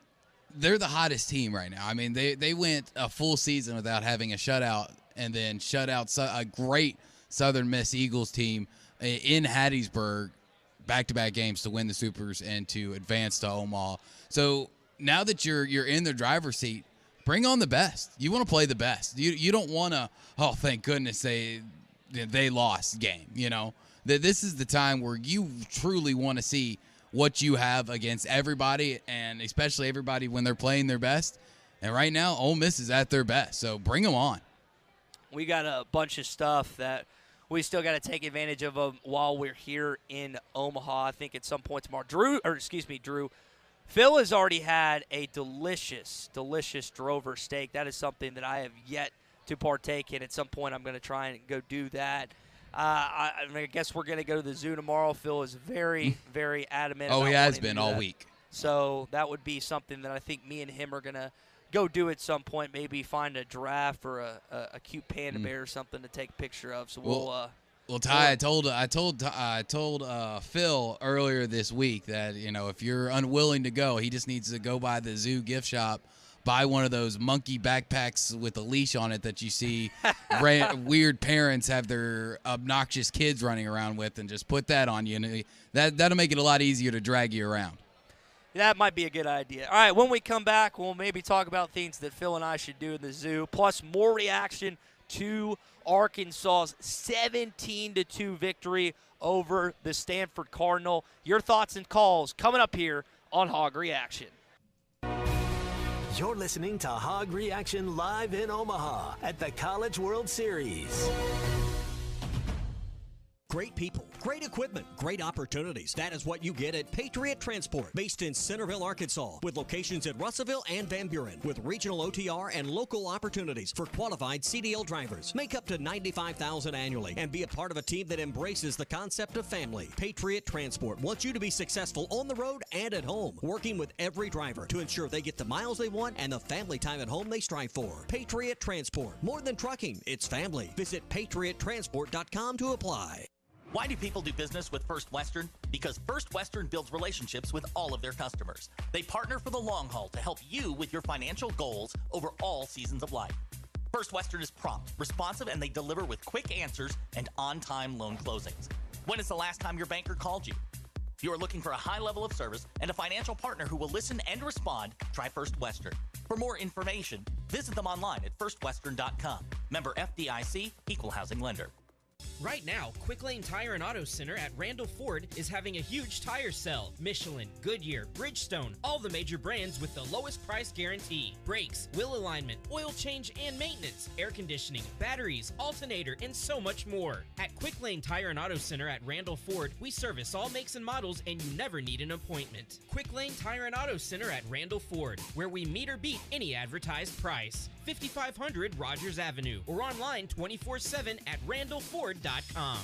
they're the hottest team right now. I mean, they went a full season without having a shutout, and then shut out a great Southern Miss Eagles team in Hattiesburg, back-to-back games to win the Supers and to advance to Omaha. So now that you're in the driver's seat, bring on the best. You want to play the best. You don't want to, oh, thank goodness they lost game. You know, this is the time where you truly want to see what you have against everybody, and especially everybody when they're playing their best. And right now, Ole Miss is at their best, so bring them on. We got a bunch of stuff that we still got to take advantage of while we're here in Omaha. I think at some point tomorrow, Drew. Phil has already had a delicious, delicious drover steak. That is something that I have yet to partake in. At some point, I'm going to try and go do that. I guess we're going to go to the zoo tomorrow. Phil is very, very adamant. Oh, about he has wanting been to do all that. week. So that would be something that I think me and him are going to go do at some point. Maybe find a giraffe or a cute panda bear or something to take a picture of. So Well, Ty, I told Phil earlier this week that, you know, if you're unwilling to go, he just needs to go by the zoo gift shop, buy one of those monkey backpacks with a leash on it that you see weird parents have their obnoxious kids running around with, and just put that on you. And that'll make it a lot easier to drag you around. That might be a good idea. All right, when we come back, we'll maybe talk about things that Phil and I should do in the zoo, plus more reaction to Arkansas's 17-2 victory over the Stanford Cardinal. Your thoughts and calls coming up here on Hog Reaction. You're listening to Hog Reaction live in Omaha at the College World Series. Great people, great equipment, great opportunities. That is what you get at Patriot Transport, based in Centerville, Arkansas, with locations in Russellville and Van Buren, with regional OTR and local opportunities for qualified CDL drivers. Make up to $95,000 annually and be a part of a team that embraces the concept of family. Patriot Transport wants you to be successful on the road and at home, working with every driver to ensure they get the miles they want and the family time at home they strive for. Patriot Transport, more than trucking, it's family. Visit patriottransport.com to apply. Why do people do business with First Western? Because First Western builds relationships with all of their customers. They partner for the long haul to help you with your financial goals over all seasons of life. First Western is prompt, responsive, and they deliver with quick answers and on-time loan closings. When is the last time your banker called you? If you are looking for a high level of service and a financial partner who will listen and respond, try First Western. For more information, visit them online at firstwestern.com. Member FDIC, Equal Housing Lender. Right now, Quick Lane Tire and Auto Center at Randall Ford is having a huge tire sale. Michelin, Goodyear, Bridgestone, all the major brands with the lowest price guarantee. Brakes, wheel alignment, oil change and maintenance, air conditioning, batteries, alternator, and so much more. At Quick Lane Tire and Auto Center at Randall Ford, we service all makes and models, and you never need an appointment. Quick Lane Tire and Auto Center at Randall Ford, where we meet or beat any advertised price. 5500 Rogers Avenue, or online 24/7 at randallford.com.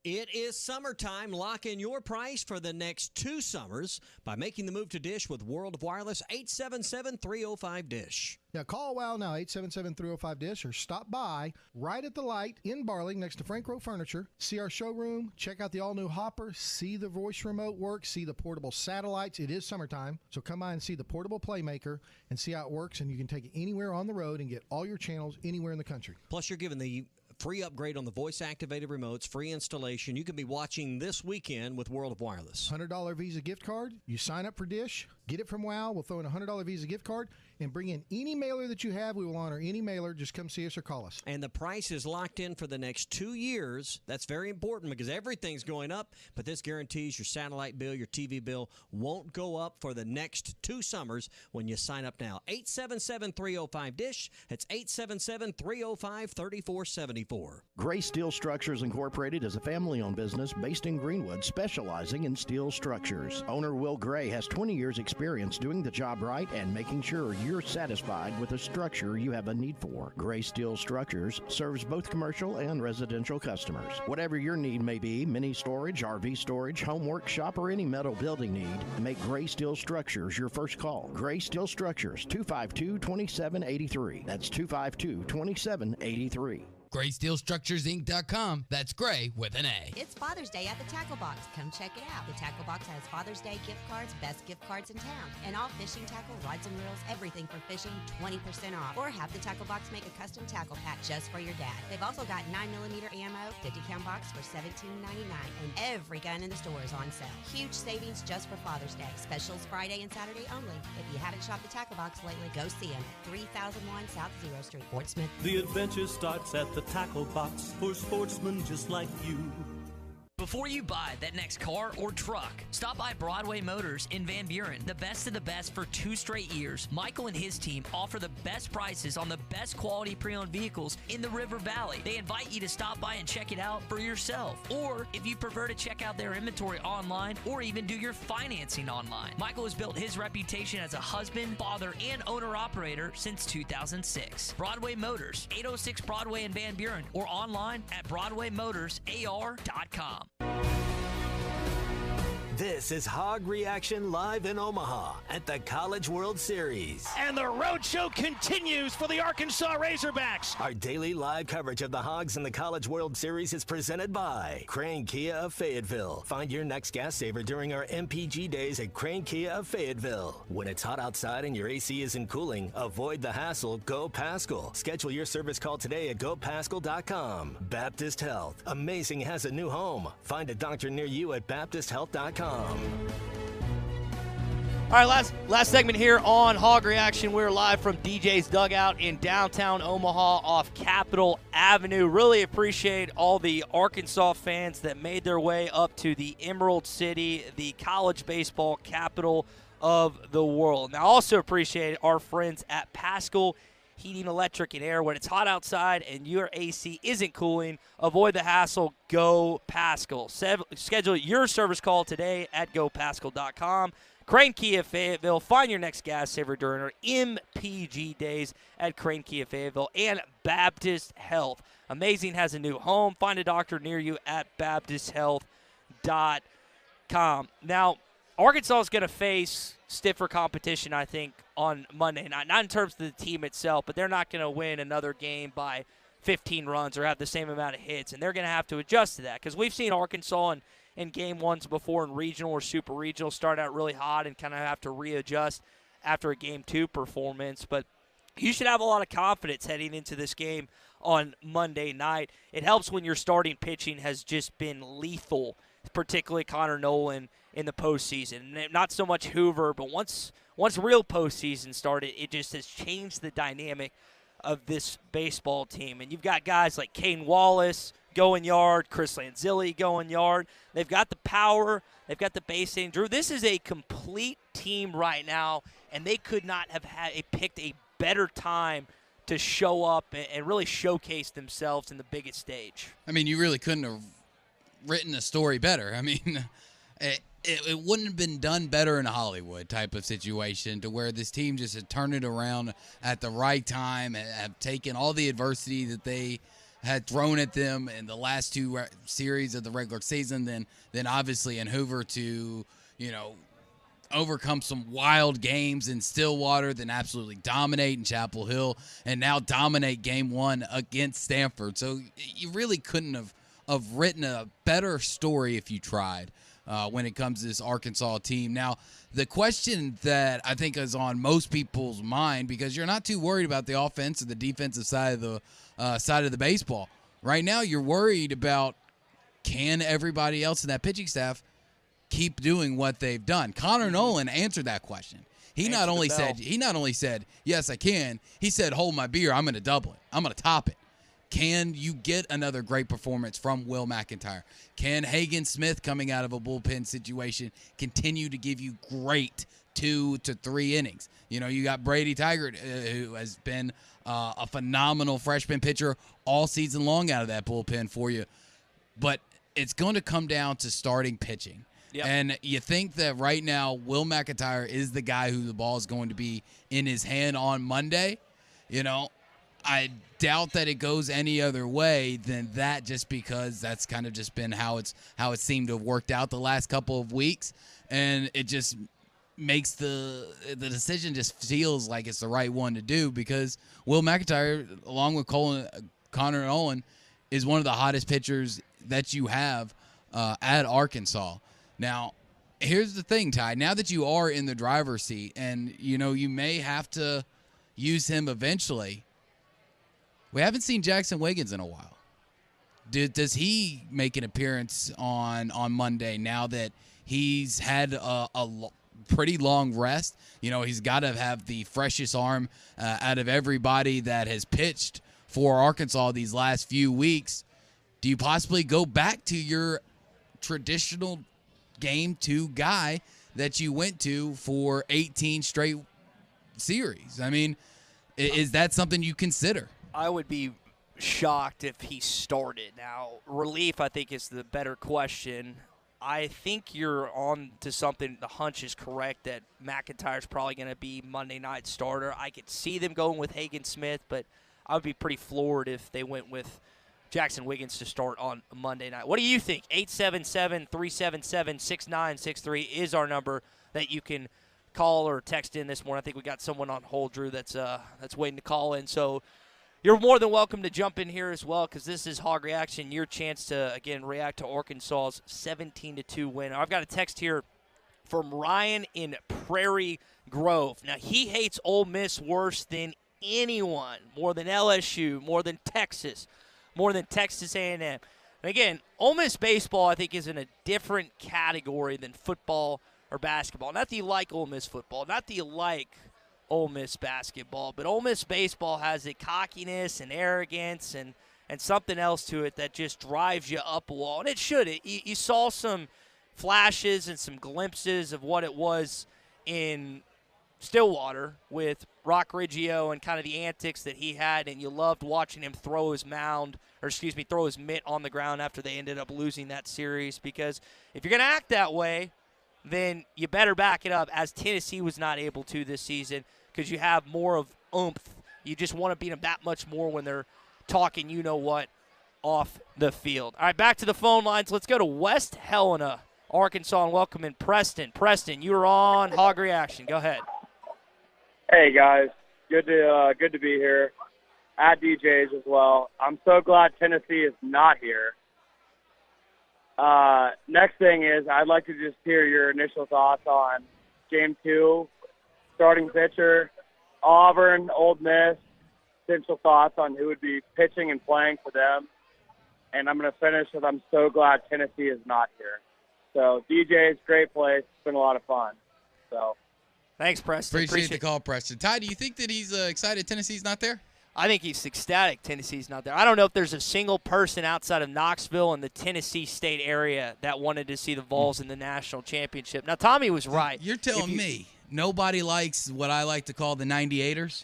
It is summertime. Lock in your price for the next 2 summers by making the move to Dish with World of Wireless. 877-305-DISH. Yeah, call WOW now, 877-305-DISH, or stop by right at the light in Barling next to Frank Rowe Furniture. See our showroom, check out the all-new Hopper, see the voice remote work, see the portable satellites. It is summertime, so come by and see the portable Playmaker and see how it works, and you can take it anywhere on the road and get all your channels anywhere in the country. Plus, you're given the free upgrade on the voice-activated remotes, free installation. You can be watching this weekend with World of Wireless. $100 Visa gift card. You sign up for Dish, get it from WOW. We'll throw in a $100 Visa gift card and bring in any mailer that you have. We will honor any mailer. Just come see us or call us. And the price is locked in for the next 2 years. That's very important because everything's going up, but this guarantees your satellite bill, your TV bill won't go up for the next 2 summers when you sign up now. 877-305-DISH. That's 877-305-3474. Gray Steel Structures Incorporated is a family-owned business based in Greenwood specializing in steel structures. Owner Will Gray has 20 years experience doing the job right and making sure you're satisfied with the structure you have a need for. Gray Steel Structures serves both commercial and residential customers. Whatever your need may be, mini storage, RV storage, home workshop, or any metal building need, make Gray Steel Structures your first call. Gray Steel Structures, 252-2783. That's 252-2783. GraySteelStructuresInc.com. That's Gray with an A. It's Father's Day at the Tackle Box. Come check it out. The Tackle Box has Father's Day gift cards, best gift cards in town, and all fishing tackle, rods and reels, everything for fishing, 20% off. Or have the Tackle Box make a custom tackle pack just for your dad. They've also got 9mm ammo, 50-count box for $17.99, and every gun in the store is on sale. Huge savings just for Father's Day. Specials Friday and Saturday only. If you haven't shopped the Tackle Box lately, go see them at 3001 South 0 Street, Fort Smith. The adventure starts at the Tackle Box for sportsmen just like you. Before you buy that next car or truck, stop by Broadway Motors in Van Buren. The best of the best for 2 straight years. Michael and his team offer the best prices on the best quality pre-owned vehicles in the River Valley. They invite you to stop by and check it out for yourself. Or if you prefer to check out their inventory online or even do your financing online. Michael has built his reputation as a husband, father, and owner-operator since 2006. Broadway Motors, 806 Broadway in Van Buren, or online at BroadwayMotorsAR.com. This is Hog Reaction live in Omaha at the College World Series. And the roadshow continues for the Arkansas Razorbacks. Our daily live coverage of the Hogs and the College World Series is presented by Crane Kia of Fayetteville. Find your next gas saver during our MPG days at Crane Kia of Fayetteville. When it's hot outside and your AC isn't cooling, avoid the hassle. Go Paschal. Schedule your service call today at gopaschal.com. Baptist Health. Amazing has a new home. Find a doctor near you at baptisthealth.com. All right, last segment here on Hog Reaction. We're live from DJ's Dugout in downtown Omaha off Capitol Avenue. Really appreciate all the Arkansas fans that made their way up to the Emerald City, the college baseball capital of the world. Now, also appreciate our friends at Paschal Heating, Electric, and Air. When it's hot outside and your AC isn't cooling, avoid the hassle. Go Paschal. Schedule your service call today at gopaschal.com. Crane Kia Fayetteville. Find your next gas saver during our MPG days at Crane Kia Fayetteville. And Baptist Health. Amazing has a new home. Find a doctor near you at baptisthealth.com. Now, Arkansas is going to face stiffer competition, I think, on Monday night. Not in terms of the team itself, but they're not going to win another game by 15 runs or have the same amount of hits, and they're going to have to adjust to that because we've seen Arkansas in game ones before in regional or super regional start out really hot and kind of have to readjust after a game 2 performance. But you should have a lot of confidence heading into this game on Monday night. It helps when your starting pitching has just been lethal, particularly Connor Nolan in the postseason. Not so much Hoover, but once real postseason started, it just has changed the dynamic of this baseball team. And you've got guys like Kane Wallace going yard, Chris Lanzilli going yard. They've got the power. They've got the base hitting. Drew, this is a complete team right now, and they could not have picked a better time to show up and really showcase themselves in the biggest stage. I mean, you really couldn't have written a story better. I mean, it wouldn't have been done better in a Hollywood type of situation to where this team just had turned it around at the right time and have taken all the adversity that they had thrown at them in the last two series of the regular season, then obviously in Hoover to, overcome some wild games in Stillwater, then absolutely dominate in Chapel Hill, and now dominate game one against Stanford. So you really couldn't have written a better story if you tried when it comes to this Arkansas team. Now, the question that I think is on most people's mind, because you're not too worried about the offense or the defensive side of the baseball. Right now, you're worried about, can everybody else in that pitching staff keep doing what they've done? Connor Nolan answered that question. He not only said, yes, I can. He said, hold my beer. I'm going to double it. I'm going to top it. Can you get another great performance from Will McIntyre? Can Hagen Smith, coming out of a bullpen situation, continue to give you great 2 to 3 innings? You got Brady Tigert, who has been a phenomenal freshman pitcher all season long out of that bullpen for you. But it's going to come down to starting pitching. Yep. And you think that right now Will McIntyre is the guy who the ball is going to be in his hand on Monday. I doubt that it goes any other way than that, just because that's kind of just been how it seemed to have worked out the last couple of weeks. And it just makes the decision just feels like it's the right one to do, because Will McIntyre, along with Connor Nolan, is one of the hottest pitchers that you have at Arkansas. Now, here's the thing, Ty. Now that you are in the driver's seat and, you may have to use him eventually, we haven't seen Jackson Wiggins in a while. Does he make an appearance on Monday now that he's had a pretty long rest? He's got to have the freshest arm out of everybody that has pitched for Arkansas these last few weeks. Do you possibly go back to your traditional game 2 guy that you went to for 18 straight series? I mean, is that something you consider? I would be shocked if he started. Now, relief, I think, is the better question. I think you're on to something. The hunch is correct that McIntyre's probably going to be Monday night starter. I could see them going with Hagen Smith, but I would be pretty floored if they went with Jackson Wiggins to start on Monday night. What do you think? 877-377-6963 is our number that you can call or text in this morning. I think we got someone on hold, Drew, that's waiting to call in. So you're more than welcome to jump in here as well, because this is Hog Reaction, your chance to, again, react to Arkansas's 17-2 win. I've got a text here from Ryan in Prairie Grove. Now, he hates Ole Miss worse than anyone, more than LSU, more than Texas, more than Texas A&M. And again, Ole Miss baseball, I think, is in a different category than football or basketball. Not that you like Ole Miss football, not that you like Ole Miss basketball, but Ole Miss baseball has a cockiness and arrogance and something else to it that just drives you up a wall. And it should. You saw some flashes and some glimpses of what it was in Stillwater with Rock Riggio and kind of the antics that he had, and you loved watching him throw his mitt on the ground after they ended up losing that series, because if you're going to act that way, then you better back it up, as Tennessee was not able to this season, because you have more of oomph. You just want to beat them that much more when they're talking you-know-what off the field. All right, back to the phone lines. Let's go to West Helena, Arkansas, and welcome in Preston. Preston, you are on Hog Reaction. Go ahead. Hey, guys. Good to be here. At DJ's as well. I'm so glad Tennessee is not here. Next thing is, I'd like to just hear your initial thoughts on Game 2, starting pitcher, Auburn, Ole Miss, potential thoughts on who would be pitching and playing for them. And I'm going to finish with, I'm so glad Tennessee is not here. So, DJ's, great place. It's been a lot of fun. So, thanks, Preston. Appreciate the call, Preston. Ty, do you think that he's excited Tennessee's not there? I think he's ecstatic Tennessee's not there. I don't know if there's a single person outside of Knoxville and the Tennessee State area that wanted to see the Vols in the national championship. Now, Tommy was right. You're telling me nobody likes what I like to call the 98ers?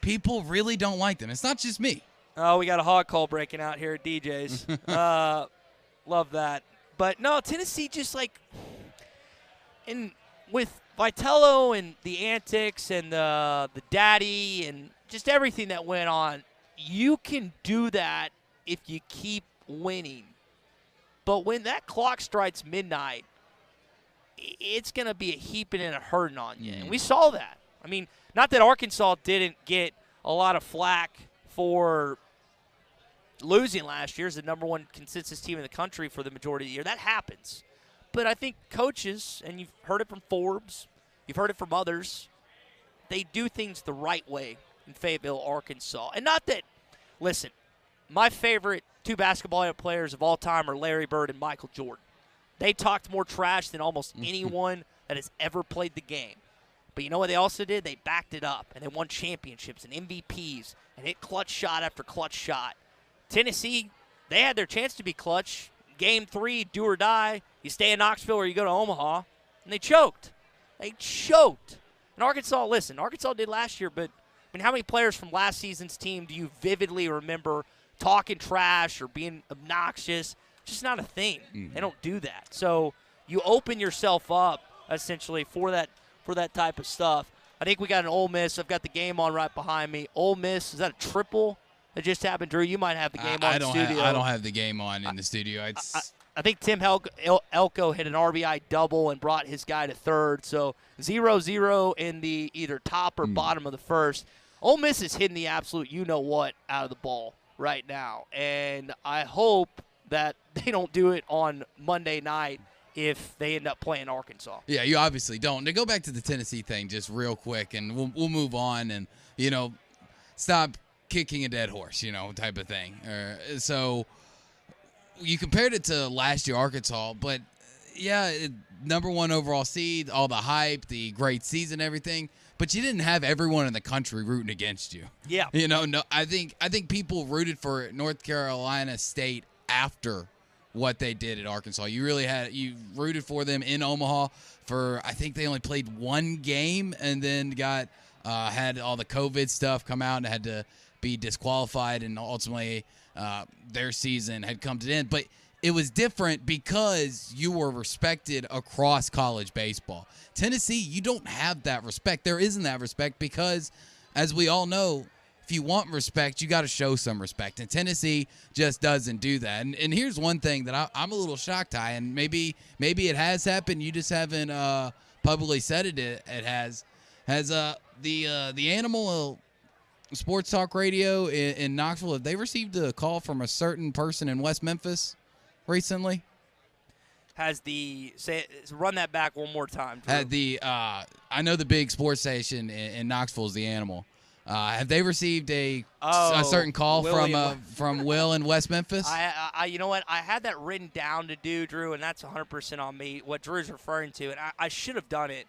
People really don't like them. It's not just me. Oh, we got a hog call breaking out here at DJ's. Love that. But, no, Tennessee just and with Vitello and the antics and the daddy and just everything that went on, you can do that if you keep winning. But when that clock strikes midnight, it's going to be a heaping and a hurting on you. And we saw that. I mean, not that Arkansas didn't get a lot of flack for losing last year as the number one consensus team in the country for the majority of the year. That happens. But I think coaches, and you've heard it from Forbes, you've heard it from others, they do things the right way in Fayetteville, Arkansas. And not that, listen, my favorite two basketball players of all time are Larry Bird and Michael Jordan. They talked more trash than almost anyone that has ever played the game. But you know what they also did? They backed it up, and they won championships and MVPs and hit clutch shot after clutch shot. Tennessee, they had their chance to be clutch. Game 3, do or die. You stay in Knoxville or you go to Omaha. And they choked. They choked. And Arkansas, listen, Arkansas did last year, but I mean, how many players from last season's team do you vividly remember talking trash or being obnoxious? Just not a thing. They don't do that. So you open yourself up, essentially, for that type of stuff. I think we got an Ole Miss. I've got the game on right behind me. Ole Miss, is that a triple that just happened? Drew, you might have the game on in the studio. I don't have the game on in the studio. I think Tim Elko hit an RBI double and brought his guy to third. So 0-0 in the either top or bottom of the first. Ole Miss is hitting the absolute you-know-what out of the ball right now. And I hope that they don't do it on Monday night if they end up playing Arkansas. Yeah, you obviously don't. To go back to the Tennessee thing just real quick, and we'll move on and, stop kicking a dead horse, type of thing. So you compared it to last year Arkansas, but, number one overall seed, all the hype, the great season, everything. But you didn't have everyone in the country rooting against you. Yeah. No, I think people rooted for North Carolina State after what they did at Arkansas. You rooted for them in Omaha for, I think they only played one game and then had all the COVID stuff come out and had to be disqualified, and ultimately their season had come to an end. But it was different because you were respected across college baseball. Tennessee, you don't have that respect. There isn't that respect because, as we all know, if you want respect, you got to show some respect. And Tennessee just doesn't do that. And here's one thing that I'm a little shocked, Ty, and maybe it has happened. You just haven't publicly said it has. Has the Animal Sports Talk Radio in Knoxville, have they received a call from a certain person in West Memphis recently? Run that back one more time, Drew. I know the big sports station in Knoxville is the Animal. Have they received a certain call from Will in West Memphis? You know what? I had that written down to do, Drew, and that's 100% on me. What Drew's referring to, and I should have done it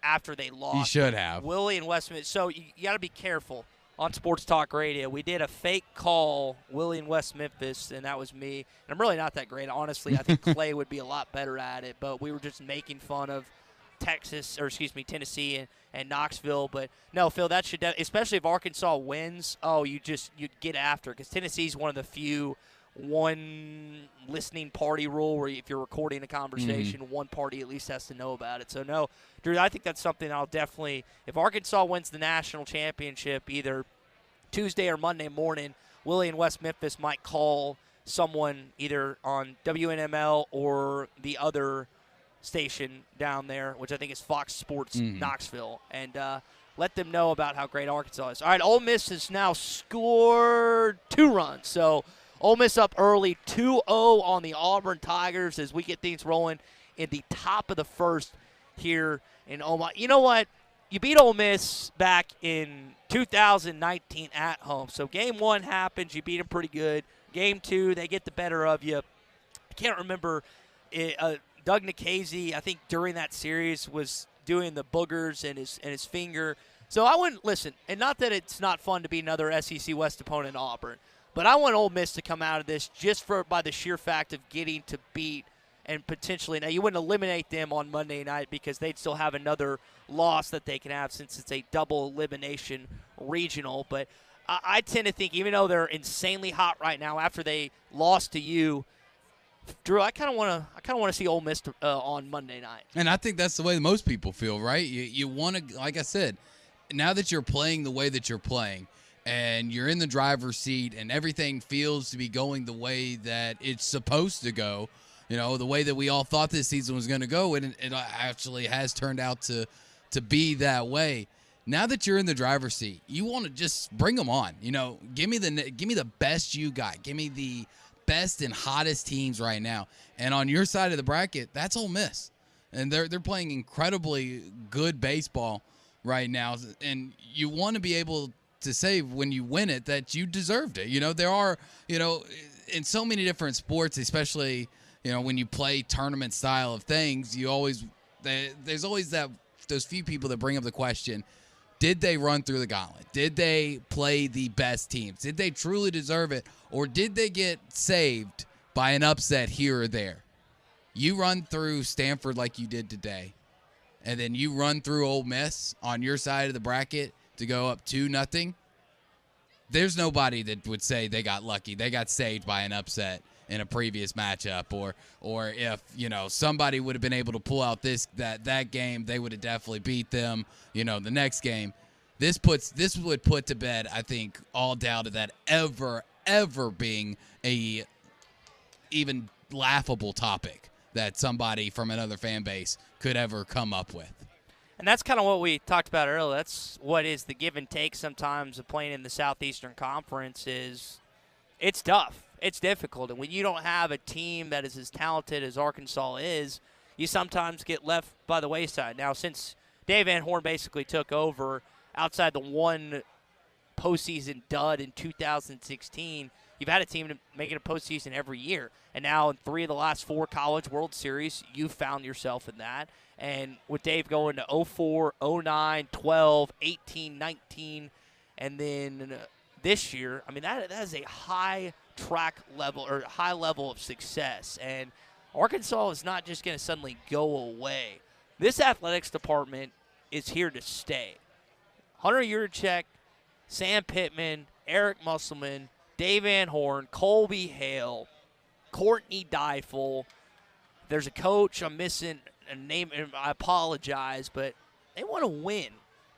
after they lost. You should have. Willie in West Memphis. So you got to be careful on Sports Talk Radio. We did a fake call, Willie in West Memphis, and that was me. And I'm really not that great, honestly. I think Clay would be a lot better at it, but we were just making fun of Tennessee and Knoxville. But no, Phil, that should especially if Arkansas wins. You get after it because Tennessee's one of the few one listening party rule where if you're recording a conversation, one party at least has to know about it. So no, Drew, I think that's something I'll definitely. If Arkansas wins the national championship either Tuesday or Monday morning, Willie in West Memphis might call someone either on WNML or the other station down there, which I think is Fox Sports Knoxville, and let them know about how great Arkansas is. All right, Ole Miss has now scored 2 runs. So Ole Miss up early, 2-0 on the Auburn Tigers as we get things rolling in the top of the first here in Omaha. You know what? You beat Ole Miss back in 2019 at home. So game 1 happens. You beat them pretty good. Game 2, they get the better of you. I can't remember Doug Nikhazy, I think during that series, was doing the boogers in his finger. So I wouldn't listen. And not that it's not fun to be another SEC West opponent, Auburn, but I want Ole Miss to come out of this just by the sheer fact of getting to beat and potentially. Now, you wouldn't eliminate them on Monday night because they'd still have another loss that they can have since it's a double elimination regional. But I tend to think, even though they're insanely hot right now after they lost to you, Drew, I kind of want to see Ole Miss on Monday night. And I think that's the way most people feel, right? You want to, like I said, now that you're playing the way that you're playing, and you're in the driver's seat and everything feels to be going the way that it's supposed to go, the way that we all thought this season was going to go, and it actually has turned out to be that way. Now that you're in the driver's seat, you want to just bring them on. Give me the best you got. Give me the best and hottest teams right now. And on your side of the bracket, that's Ole Miss. And they're playing incredibly good baseball right now. And you want to be able to say when you win it that you deserved it. There are, in so many different sports, especially, when you play tournament style of things, there's always those few people that bring up the question, did they run through the gauntlet? Did they play the best teams? Did they truly deserve it? Or did they get saved by an upset here or there? You run through Stanford like you did today, and then you run through Ole Miss on your side of the bracket to go up 2-0. There's nobody that would say they got lucky. They got saved by an upset in a previous matchup, or if somebody would have been able to pull out that game, they would have definitely beat them. The next game, this would put to bed, I think, all doubt of that ever being a even laughable topic that somebody from another fan base could ever come up with. And that's kind of what we talked about earlier. That's what is the give and take sometimes of playing in the Southeastern Conference is it's tough. It's difficult. And when you don't have a team that is as talented as Arkansas is, you sometimes get left by the wayside. Now, since Dave Van Horn basically took over outside the one postseason dud in 2016, you've had a team making a postseason every year. And now in 3 of the last 4 College World Series, you've found yourself in that. And with Dave going to 04, 09, 12, 18, 19, and then this year, I mean, that is a high track level or high level of success. And Arkansas is not just going to suddenly go away. This athletics department is here to stay. Hunter Yurchek, Sam Pittman, Eric Musselman, Dave Van Horn, Colby Hale, Courtney Deifel. There's a coach I'm missing a name, and I apologize, but they want to win.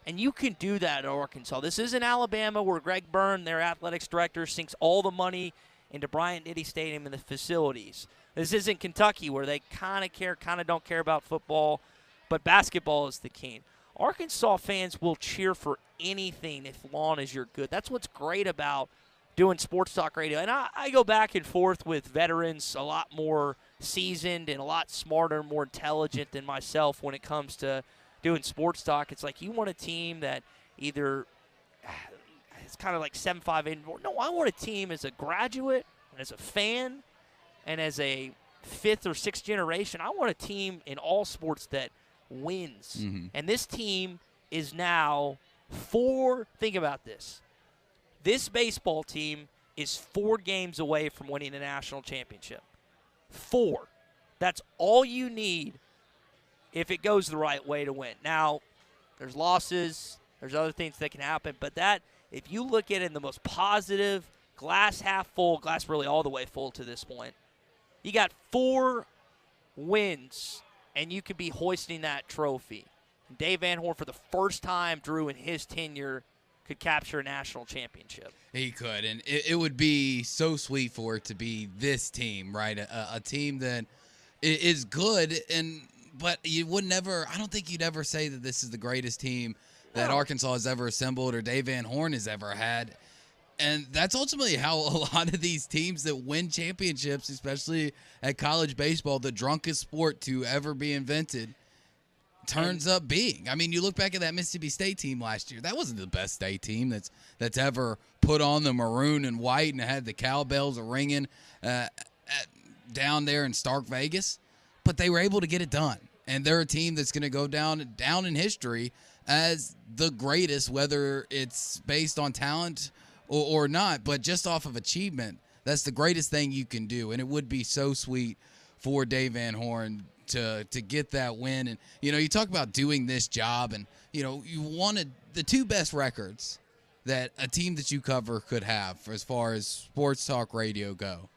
And you can do that at Arkansas. This isn't Alabama where Greg Byrne, their athletics director, sinks all the money into Bryant-Denny Stadium and the facilities. This isn't Kentucky where they kind of don't care about football, but basketball is the king. Arkansas fans will cheer for anything as long as you're good. That's what's great about doing sports talk radio. And I go back and forth with veterans a lot more seasoned and a lot smarter, more intelligent than myself when it comes to doing sports talk. It's like you want a team that either it's kind of like 7-5-8. No, I want a team as a graduate, as a fan, and as a 5th or 6th generation. I want a team in all sports that wins. Mm-hmm. And this team is now think about this. This baseball team is 4 games away from winning the national championship. 4. That's all you need if it goes the right way to win. Now, there's losses, there's other things that can happen, but that, if you look at it in the most positive, glass half full, glass really all the way full to this point, you got 4 wins, and you could be hoisting that trophy. And Dave Van Horn, for the first time, Drew, in his tenure, could capture a national championship. He could, and it would be so sweet for it to be this team, right? A team that is good, but you would never. I don't think you'd ever say that this is the greatest team that Arkansas has ever assembled or Dave Van Horn has ever had. And that's ultimately how a lot of these teams that win championships, especially at college baseball, the drunkest sport to ever be invented, turns up being. I mean, you look back at that Mississippi State team last year. That wasn't the best state team that's ever put on the maroon and white and had the cowbells ringing down there in Stark Vegas. But they were able to get it done. And they're a team that's going to go down in history as the greatest, whether it's based on talent or not, but just off of achievement. That's the greatest thing you can do. And it would be so sweet for Dave Van Horn to get that win. And, you talk about doing this job and, you wanted the 2 best records that a team that you cover could have as far as sports talk radio go.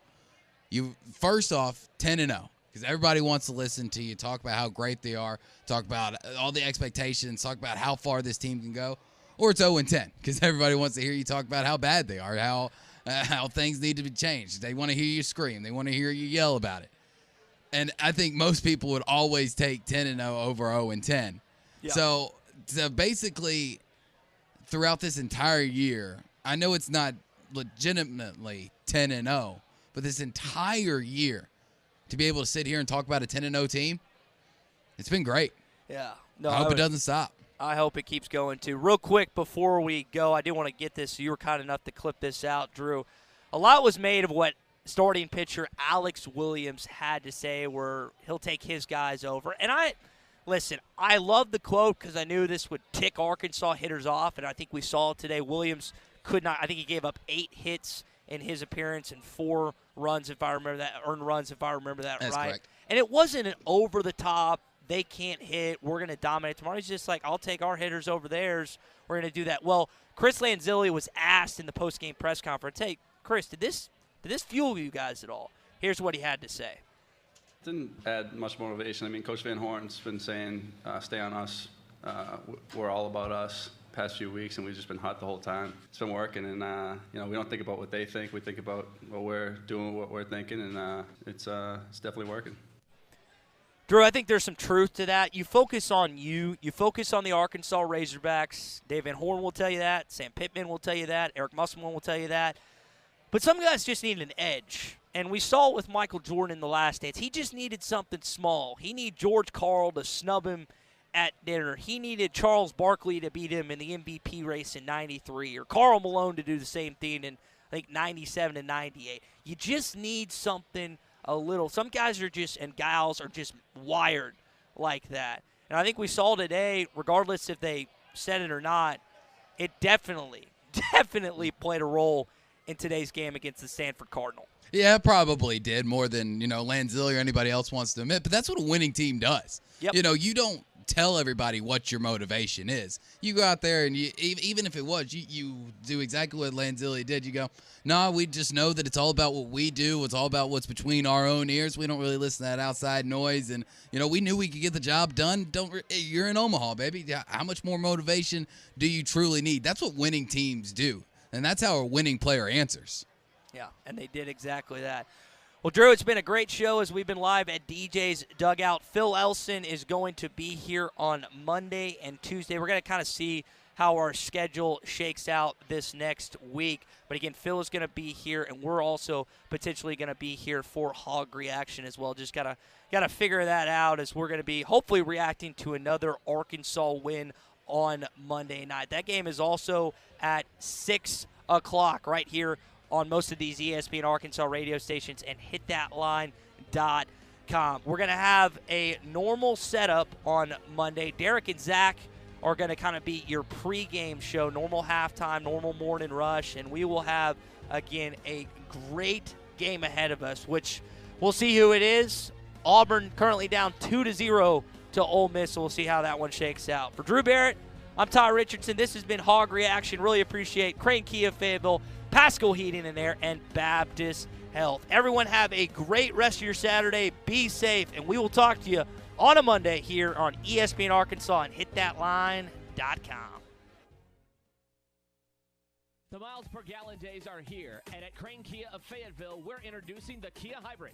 You first off, 10-0, because everybody wants to listen to you talk about how great they are, talk about all the expectations, talk about how far this team can go. or it's 0-10 because everybody wants to hear you talk about how bad they are, how things need to be changed. They want to hear you scream. They want to hear you yell about it. And I think most people would always take 10-0 over 0-10. Yeah. So basically, throughout this entire year, I know it's not legitimately 10-0, but this entire year, to be able to sit here and talk about a 10-0 team, it's been great. Yeah. No, I hope it doesn't stop. I hope it keeps going, too. Real quick before we go, I do want to get this, so you were kind enough to clip this out, Drew. A lot was made of what starting pitcher Alex Williams had to say where he'll take his guys over. And listen, I love the quote because I knew this would tick Arkansas hitters off, and I think we saw it today. Williams could not – I think he gave up 8 hits in his appearance and 4 runs, if I remember that – earned runs, if I remember that That's right. correct. And it wasn't an over-the-top, they can't hit, we're going to dominate tomorrow. He's just like, I'll take our hitters over theirs. We're going to do that. Well, Chris Lanzilli was asked in the post-game press conference, hey, Chris, did this fuel you guys at all? Here's what he had to say. Didn't add much motivation. I mean, Coach Van Horn's been saying, stay on us. We're all about us past few weeks, and we've just been hot the whole time. It's been working, and, we don't think about what they think. We think about what we're doing, what we're thinking, and it's definitely working. Drew, I think there's some truth to that. You focus on you. You focus on the Arkansas Razorbacks. Dave Van Horn will tell you that. Sam Pittman will tell you that. Eric Musselman will tell you that. But some guys just need an edge. And we saw it with Michael Jordan in the last dance. He just needed something small. He needed George Karl to snub him at dinner. He needed Charles Barkley to beat him in the MVP race in 93, or Karl Malone to do the same thing in, I think, 97 and 98. You just need something a little. Some guys are just, and gals are just wired like that. And I think we saw today, regardless if they said it or not, it definitely played a role in today's game against the Stanford Cardinal. Yeah, it probably did more than, Lanzilli or anybody else wants to admit. But that's what a winning team does. Yep. You don't tell everybody what your motivation is. You go out there and even if it was, you do exactly what Lanzilli did. You go, no, we just know that it's all about what we do. It's all about what's between our own ears. We don't really listen to that outside noise. And, we knew we could get the job done. You're in Omaha, baby. How much more motivation do you truly need? That's what winning teams do. And that's how a winning player answers. Yeah, and they did exactly that. Well, Drew, it's been a great show as we've been live at DJ's Dugout. Phil Elson is going to be here on Monday and Tuesday. We're going to kind of see how our schedule shakes out this next week. But, again, Phil is going to be here, and we're also potentially going to be here for Hog Reaction as well. Just got to figure that out as we're going to be hopefully reacting to another Arkansas win on Monday night. That game is also at 6 o'clock right here on most of these ESPN Arkansas radio stations and hitthatline.com. We're going to have a normal setup on Monday. Derek and Zach are going to kind of be your pregame show, normal halftime, normal morning rush, and we will have, again, a great game ahead of us, which we'll see who it is. Auburn currently down 2-0 to Ole Miss, so we'll see how that one shakes out. For Drew Barrett, I'm Ty Richardson. This has been Hog Reaction. Really appreciate Crane Kia Fayetteville, Pascal Heating and Air, and Baptist Health. Everyone have a great rest of your Saturday. Be safe, and we will talk to you on a Monday here on ESPN Arkansas and hitthatline.com. The miles per gallon days are here, and at Crane Kia of Fayetteville, we're introducing the Kia Hybrid.